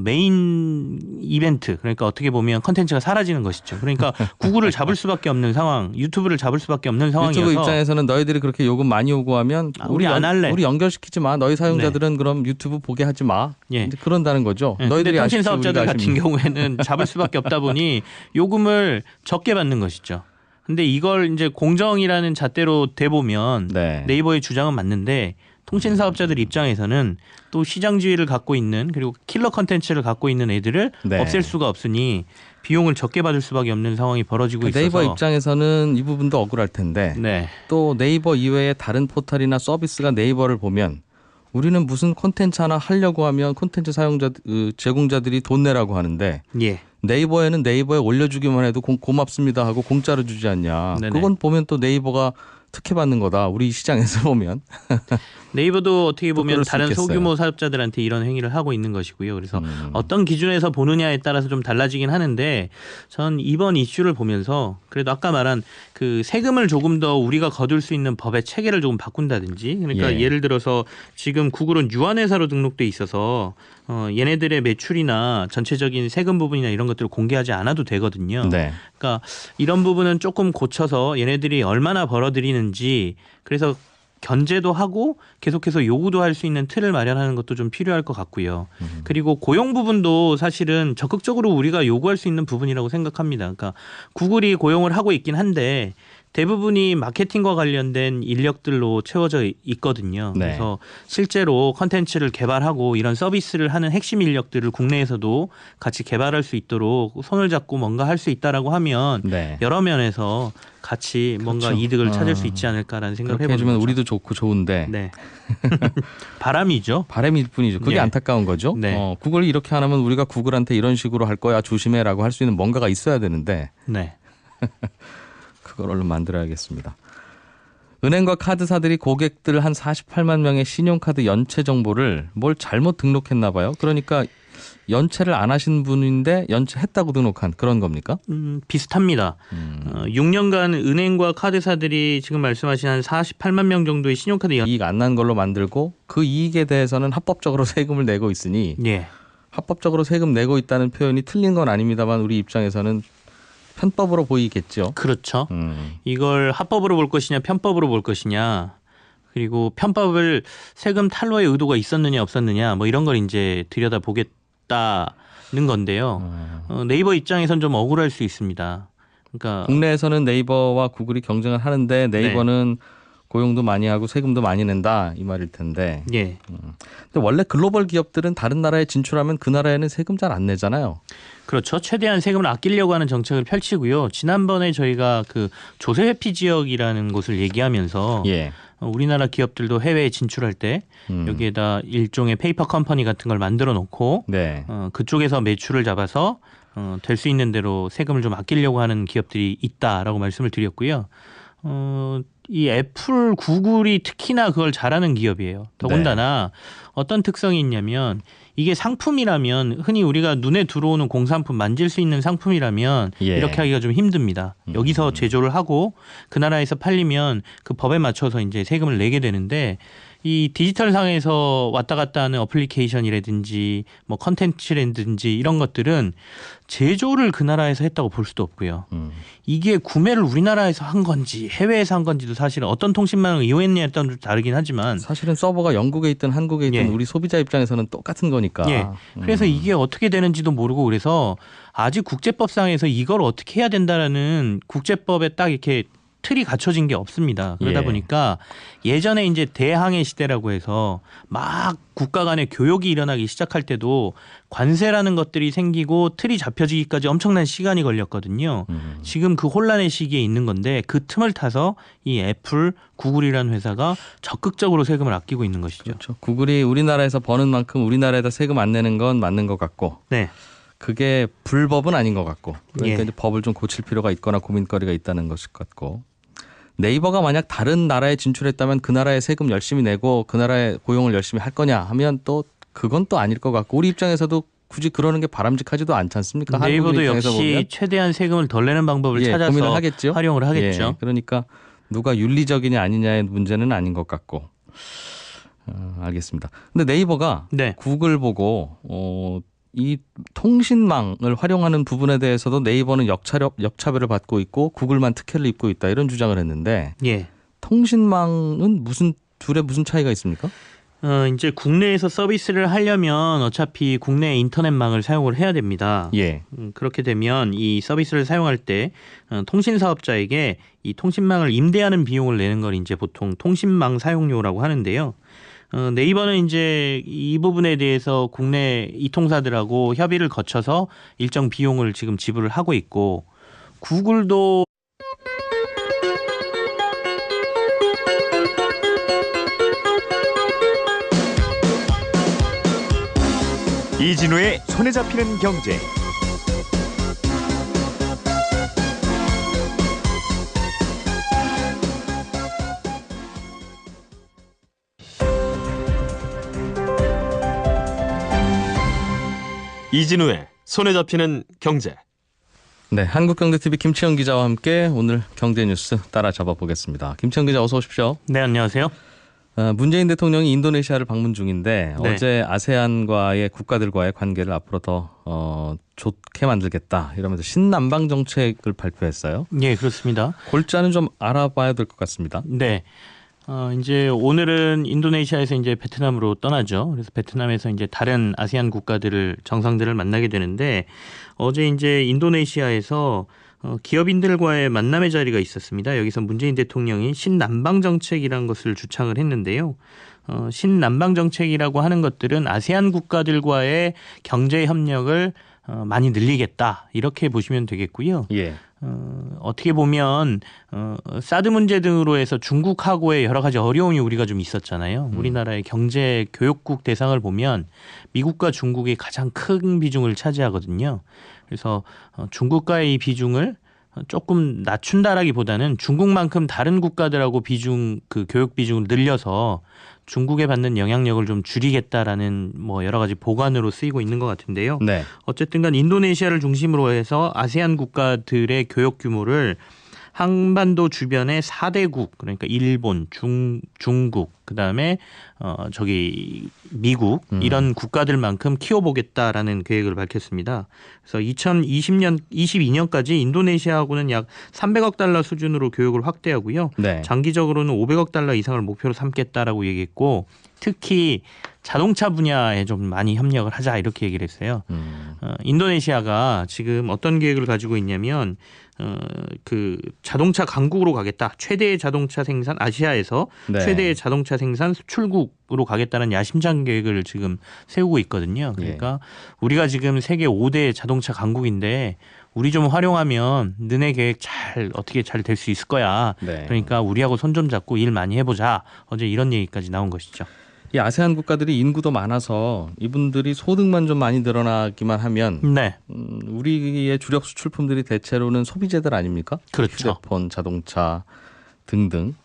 D: 메인 이벤트 그러니까 어떻게 보면 컨텐츠가 사라지는 것이죠. 그러니까 구글을 잡을 수밖에 없는 상황, 유튜브를 잡을 수밖에 없는 상황이어서
C: 유튜브 입장에서는 너희들이 그렇게 요금 많이 요구하면
D: 우리 안 할래.
C: 우리 연결시키지 마. 너희 사용자들은 그럼 유튜브 보게 하지 마.
D: 예.
C: 이제 그런다는 거죠.
D: 네,
C: 너희들이
D: 근데
C: 아쉽지,
D: 통신사업자들
C: 우리가
D: 같은
C: 아쉽니.
D: 경우에는 잡을 수밖에 없다 보니 요금을 적게 받는 것이죠. 근데 이걸 이제 공정이라는 잣대로 대보면
C: 네.
D: 네이버의 주장은 맞는데 통신사업자들 입장에서는 또 시장지위를 갖고 있는 그리고 킬러 컨텐츠를 갖고 있는 애들을
C: 네.
D: 없앨 수가 없으니 비용을 적게 받을 수밖에 없는 상황이 벌어지고 있어서
C: 네이버 입장에서는 이 부분도 억울할 텐데
D: 네.
C: 또 네이버 이외의 다른 포털이나 서비스가 네이버를 보면 우리는 무슨 콘텐츠 하나 하려고 하면 콘텐츠 제공자들이 돈 내라고 하는데
D: 예.
C: 네이버에는 네이버에 올려주기만 해도 고맙습니다 하고 공짜로 주지 않냐.
D: 네네.
C: 그건 보면 또 네이버가 특혜받는 거다. 우리 시장에서 보면.
D: 네이버도 어떻게
C: 또
D: 보면
C: 그럴 수
D: 다른
C: 있겠어요.
D: 소규모 사업자들한테 이런 행위를 하고 있는 것이고요. 그래서 어떤 기준에서 보느냐에 따라서 좀 달라지긴 하는데 전 이번 이슈를 보면서 그래도 아까 말한 그 세금을 조금 더 우리가 거둘 수 있는 법의 체계를 조금 바꾼다든지 그러니까 예를 들어서 지금 구글은 유한회사로 등록돼 있어서 얘네들의 매출이나 전체적인 세금 부분이나 이런 것들을 공개하지 않아도 되거든요.
C: 네.
D: 그러니까 이런 부분은 조금 고쳐서 얘네들이 얼마나 벌어들이는지 그래서 견제도 하고 계속해서 요구도 할 수 있는 틀을 마련하는 것도 좀 필요할 것 같고요. 그리고 고용 부분도 사실은 적극적으로 우리가 요구할 수 있는 부분이라고 생각합니다. 그러니까 구글이 고용을 하고 있긴 한데 대부분이 마케팅과 관련된 인력들로 채워져 있거든요.
C: 네.
D: 그래서 실제로 컨텐츠를 개발하고 이런 서비스를 하는 핵심 인력들을 국내에서도 같이 개발할 수 있도록 손을 잡고 뭔가 할 수 있다라고 하면
C: 네.
D: 여러 면에서 같이 뭔가
C: 그렇죠.
D: 이득을 찾을 수 있지 않을까라는 생각을
C: 그렇게
D: 해보는
C: 해주면
D: 거죠.
C: 우리도 좋고 좋은데
D: 네. 바람이죠.
C: 바람일 뿐이죠. 그게
D: 예.
C: 안타까운 거죠.
D: 네.
C: 구글이 이렇게 안 하면 우리가 구글한테 이런 식으로 할 거야 조심해라고 할 수 있는 뭔가가 있어야 되는데
D: 네.
C: 그걸 얼른 만들어야겠습니다. 은행과 카드사들이 고객들 한 48만 명의 신용카드 연체 정보를 뭘 잘못 등록했나 봐요. 그러니까 연체를 안 하신 분인데 연체했다고 등록한 그런 겁니까?
D: 비슷합니다. 6년간 은행과 카드사들이 지금 말씀하신 한 48만 명 정도의 신용카드
C: 이익 안 난 걸로 만들고 그 이익에 대해서는 합법적으로 세금을 내고 있으니
D: 예.
C: 합법적으로 세금 내고 있다는 표현이 틀린 건 아닙니다만 우리 입장에서는 편법으로 보이겠죠.
D: 그렇죠. 이걸 합법으로 볼 것이냐 편법으로 볼 것이냐 그리고 편법을 세금 탈루의 의도가 있었느냐 없었느냐 뭐 이런 걸 이제 들여다보겠다는 건데요. 네이버 입장에선 좀 억울할 수 있습니다. 그러니까
C: 국내에서는 네이버와 구글이 경쟁을 하는데 네이버는 고용도 많이 하고 세금도 많이 낸다 이 말일 텐데.
D: 예.
C: 근데 원래 글로벌 기업들은 다른 나라에 진출하면 그 나라에는 세금 잘 안 내잖아요.
D: 그렇죠. 최대한 세금을 아끼려고 하는 정책을 펼치고요. 지난번에 저희가 그 조세 회피 지역이라는 곳을 얘기하면서
C: 예.
D: 우리나라 기업들도 해외에 진출할 때 여기에다 일종의 페이퍼 컴퍼니 같은 걸 만들어 놓고
C: 네.
D: 그쪽에서 매출을 잡아서 될 수 있는 대로 세금을 좀 아끼려고 하는 기업들이 있다라고 말씀을 드렸고요. 이 애플, 구글이 특히나 그걸 잘하는 기업이에요. 더군다나 어떤 특성이 있냐면 이게 상품이라면 흔히 우리가 눈에 들어오는 공산품 만질 수 있는 상품이라면
C: 예.
D: 이렇게 하기가 좀 힘듭니다. 여기서 제조를 하고 그 나라에서 팔리면 그 법에 맞춰서 이제 세금을 내게 되는데 이 디지털 상에서 왔다 갔다 하는 어플리케이션이라든지 뭐 컨텐츠라든지 이런 것들은 제조를 그 나라에서 했다고 볼 수도 없고요. 이게 구매를 우리나라에서 한 건지 해외에서 한 건지도 사실은 어떤 통신망을 이용했냐에 따라 좀 다르긴 하지만
C: 사실은 서버가 영국에 있든 한국에 있든
D: 예.
C: 우리 소비자 입장에서는 똑같은 거니까.
D: 예. 그래서 이게 어떻게 되는지도 모르고 그래서 아직 국제법상에서 이걸 어떻게 해야 된다라는 국제법에 딱 이렇게 틀이 갖춰진 게 없습니다. 그러다
C: 예.
D: 보니까 예전에 이제 대항해 시대라고 해서 막 국가 간의 교역이 일어나기 시작할 때도 관세라는 것들이 생기고 틀이 잡혀지기까지 엄청난 시간이 걸렸거든요. 지금 그 혼란의 시기에 있는 건데 그 틈을 타서 이 애플, 구글이라는 회사가 적극적으로 세금을 아끼고 있는 것이죠.
C: 그렇죠. 구글이 우리나라에서 버는 만큼 우리나라에다 세금 안 내는 건 맞는 것 같고
D: 네.
C: 그게 불법은 아닌 것 같고 그러니까
D: 예.
C: 이제 법을 좀 고칠 필요가 있거나 고민거리가 있다는 것 같고 네이버가 만약 다른 나라에 진출했다면 그 나라에 세금 열심히 내고 그 나라에 고용을 열심히 할 거냐 하면 또 그건 또 아닐 것 같고 우리 입장에서도 굳이 그러는 게 바람직하지도 않지 않습니까?
D: 네이버도
C: 한국인 입장에서
D: 역시
C: 보면.
D: 최대한 세금을 덜 내는 방법을
C: 예,
D: 찾아서
C: 고민을 하겠죠.
D: 활용을 하겠죠.
C: 예, 그러니까 누가 윤리적이냐 아니냐의 문제는 아닌 것 같고 알겠습니다. 근데 네이버가
D: 네.
C: 구글 보고 이 통신망을 활용하는 부분에 대해서도 네이버는 역차별을 받고 있고 구글만 특혜를 입고 있다 이런 주장을 했는데
D: 예.
C: 통신망은 둘의 무슨 차이가 있습니까?
D: 이제 국내에서 서비스를 하려면 어차피 국내 인터넷망을 사용을 해야 됩니다.
C: 예.
D: 그렇게 되면 이 서비스를 사용할 때 통신 사업자에게 이 통신망을 임대하는 비용을 내는 걸 이제 보통 통신망 사용료라고 하는데요. 네이버는 이제 이 부분에 대해서 국내 이통사들하고 협의를 거쳐서 일정 비용을 지금 지불을 하고 있고 구글도
A: 이진우의 손에 잡히는 경제.
B: 이진우의 손에 잡히는 경제.
C: 네, 한국경제TV 김치영 기자와 함께 오늘 경제 뉴스 따라잡아 보겠습니다. 김치영 기자 어서 오십시오.
D: 네, 안녕하세요.
C: 문재인 대통령이 인도네시아를 방문 중인데
D: 네.
C: 어제 아세안과의 국가들과의 관계를 앞으로 더 좋게 만들겠다 이러면서 신남방 정책을 발표했어요.
D: 예, 그렇습니다.
C: 골자는 좀 알아봐야 될 것 같습니다.
D: 네. 이제 오늘은 인도네시아에서 이제 베트남으로 떠나죠. 그래서 베트남에서 이제 다른 아세안 국가들을 정상들을 만나게 되는데 어제 이제 인도네시아에서 기업인들과의 만남의 자리가 있었습니다. 여기서 문재인 대통령이 신남방 정책이라는 것을 주창을 했는데요. 신남방 정책이라고 하는 것들은 아세안 국가들과의 경제 협력을 많이 늘리겠다 이렇게 보시면 되겠고요.
C: 예.
D: 어떻게 보면 사드 문제 등으로 해서 중국하고의 여러 가지 어려움이 우리가 좀 있었잖아요. 우리나라의 경제 교역국 대상을 보면 미국과 중국이 가장 큰 비중을 차지하거든요. 그래서 중국과의 이 비중을 조금 낮춘다라기보다는 중국만큼 다른 국가들하고 교역 비중을 늘려서 중국에 받는 영향력을 좀 줄이겠다라는 뭐 여러 가지 보관으로 쓰이고 있는 것 같은데요.
C: 네.
D: 어쨌든 간 인도네시아를 중심으로 해서 아세안 국가들의 교역 규모를 한반도 주변의 4대국 그러니까 일본, 중국 그다음에 미국 이런 국가들만큼 키워보겠다라는 계획을 밝혔습니다. 그래서 22년까지 인도네시아하고는 약 300억 달러 수준으로 교역을 확대하고요.
C: 네.
D: 장기적으로는 500억 달러 이상을 목표로 삼겠다라고 얘기했고 특히 자동차 분야에 좀 많이 협력을 하자 이렇게 얘기를 했어요. 인도네시아가 지금 어떤 계획을 가지고 있냐면 그 자동차 강국으로 가겠다. 최대의 자동차 생산 아시아에서
C: 네.
D: 최대의 자동차 생산 수출국으로 가겠다는 야심찬 계획을 지금 세우고 있거든요. 그러니까 우리가 지금 세계 5대 자동차 강국인데 우리 좀 활용하면 너네 계획 어떻게 잘 될 수 있을 거야.
C: 네.
D: 그러니까 우리하고 손 좀 잡고 일 많이 해보자. 어제 이런 얘기까지 나온 것이죠.
C: 이 아세안 국가들이 인구도 많아서 이분들이 소득만 좀 많이 늘어나기만 하면
D: 네,
C: 우리의 주력 수출품들이 대체로는 소비재들 아닙니까?
D: 그렇죠.
C: 휴대폰, 자동차 등등.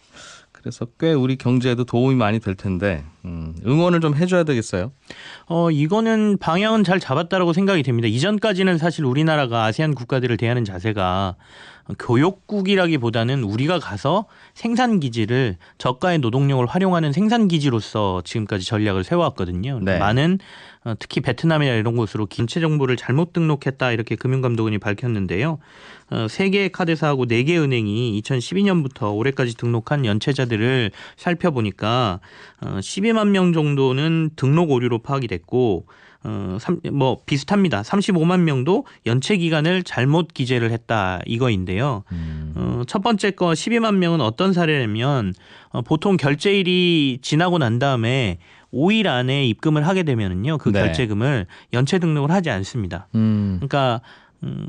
C: 그래서 꽤 우리 경제에도 도움이 많이 될 텐데 응원을 좀 해줘야 되겠어요.
D: 이거는 방향은 잘 잡았다라고 생각이 됩니다. 이전까지는 사실 우리나라가 아세안 국가들을 대하는 자세가 교역국이라기보다는 우리가 가서 생산기지를 저가의 노동력을 활용하는 생산기지로서 지금까지 전략을 세워왔거든요.
C: 네.
D: 많은 특히 베트남이나 이런 곳으로 김체 정보를 잘못 등록했다 이렇게 금융감독원이 밝혔는데요. 3개의 카드사하고 4개 은행이 2012년부터 올해까지 등록한 연체자들을 살펴보니까 12만 명 정도는 등록 오류로 파악이 됐고 비슷합니다. 35만 명도 연체 기간을 잘못 기재를 했다 이거인데요. 첫 번째 거 12만 명은 어떤 사례냐면 보통 결제일이 지나고 난 다음에 5일 안에 입금을 하게 되면은요. 그
C: 네.
D: 결제금을 연체 등록을 하지 않습니다. 그러니까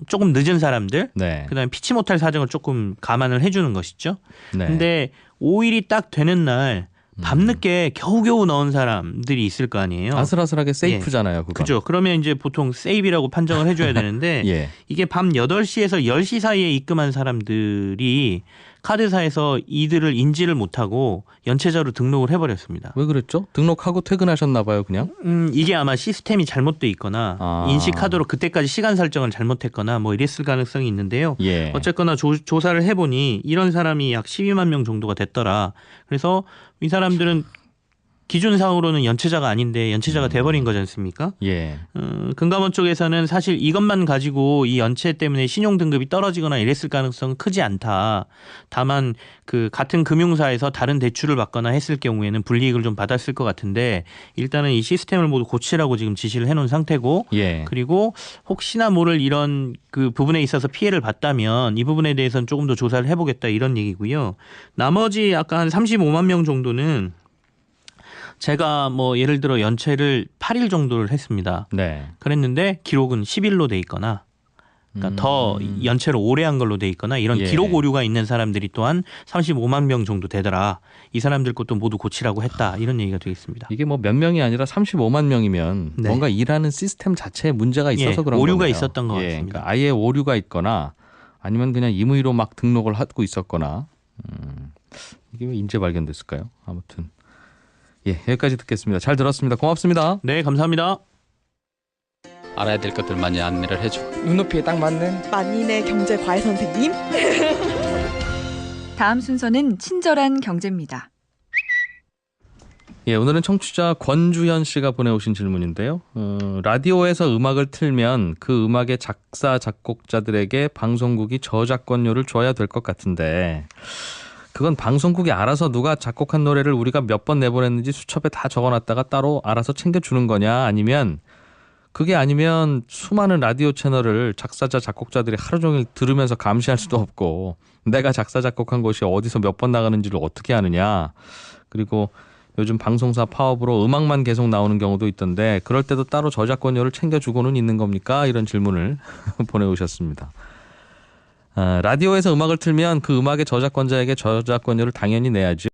D: 조금 늦은 사람들
C: 네.
D: 그다음에 피치 못할 사정을 조금 감안을 해주는 것이죠.
C: 네.
D: 근데 5일이 딱 되는 날 밤늦게 겨우겨우 넣은 사람들이 있을 거 아니에요.
C: 아슬아슬하게 세이프잖아요. 그건.
D: 그죠. 그러면 이제 보통 세이브라고 판정을 해줘야 되는데
C: 예.
D: 이게 밤 8시에서 10시 사이에 입금한 사람들이 카드사에서 이들을 인지를 못하고 연체자로 등록을 해버렸습니다.
C: 왜 그랬죠? 등록하고 퇴근하셨나 봐요, 그냥.
D: 이게 아마 시스템이 잘못돼 있거나 인식카드로 그때까지 시간 설정을 잘못했거나 뭐 이랬을 가능성이 있는데요.
C: 예.
D: 어쨌거나 조사를 해보니 이런 사람이 약 12만 명 정도가 됐더라. 그래서 이 사람들은 기준상으로는 연체자가 아닌데 연체자가 돼버린 거지 않습니까?
C: 예.
D: 금감원 쪽에서는 사실 이것만 가지고 이 연체 때문에 신용 등급이 떨어지거나 이랬을 가능성은 크지 않다. 다만 그 같은 금융사에서 다른 대출을 받거나 했을 경우에는 불이익을 좀 받았을 것 같은데 일단은 이 시스템을 모두 고치라고 지금 지시를 해놓은 상태고
C: 예.
D: 그리고 혹시나 모를 이런 그 부분에 있어서 피해를 봤다면 이 부분에 대해서는 조금 더 조사를 해보겠다 이런 얘기고요. 나머지 아까 한 35만 명 정도는 제가 뭐 예를 들어 연체를 8일 정도를 했습니다.
C: 네.
D: 그랬는데 기록은 10일로 돼 있거나 그러니까 더 연체를 오래 한 걸로 돼 있거나 이런
C: 예.
D: 기록 오류가 있는 사람들이 또한 35만 명 정도 되더라. 이 사람들 것도 모두 고치라고 했다. 이런 얘기가 되겠습니다.
C: 이게 뭐 몇 명이 아니라 35만 명이면
D: 네.
C: 뭔가 일하는 시스템 자체에 문제가 있어서
D: 예,
C: 그런
D: 오류가
C: 거네요.
D: 있었던 것 같습니다.
C: 그러니까 아예 오류가 있거나 아니면 그냥 임의로 막 등록을 하고 있었거나 이게 왜 인재 발견됐을까요? 아무튼 예, 여기까지 듣겠습니다. 잘 들었습니다. 고맙습니다.
D: 네, 감사합니다.
H: 알아야 될 것들 많이 안내를 해주고
I: 눈높이에 딱 맞는
J: 만인의 경제 과외 선생님.
E: 다음 순서는 친절한 경제입니다.
C: 예, 오늘은 청취자 권주현 씨가 보내오신 질문인데요. 라디오에서 음악을 틀면 그 음악의 작사, 작곡자들에게 방송국이 저작권료를 줘야 될 것 같은데 그건 방송국이 알아서 누가 작곡한 노래를 우리가 몇 번 내보냈는지 수첩에 다 적어놨다가 따로 알아서 챙겨주는 거냐 아니면 그게 아니면 수많은 라디오 채널을 작사자, 작곡자들이 하루 종일 들으면서 감시할 수도 없고 내가 작사, 작곡한 것이 어디서 몇 번 나가는지를 어떻게 아느냐. 그리고 요즘 방송사 파업으로 음악만 계속 나오는 경우도 있던데 그럴 때도 따로 저작권료를 챙겨주고는 있는 겁니까? 이런 질문을 보내오셨습니다. 라디오에서 음악을 틀면 그 음악의 저작권자에게 저작권료를 당연히 내야죠.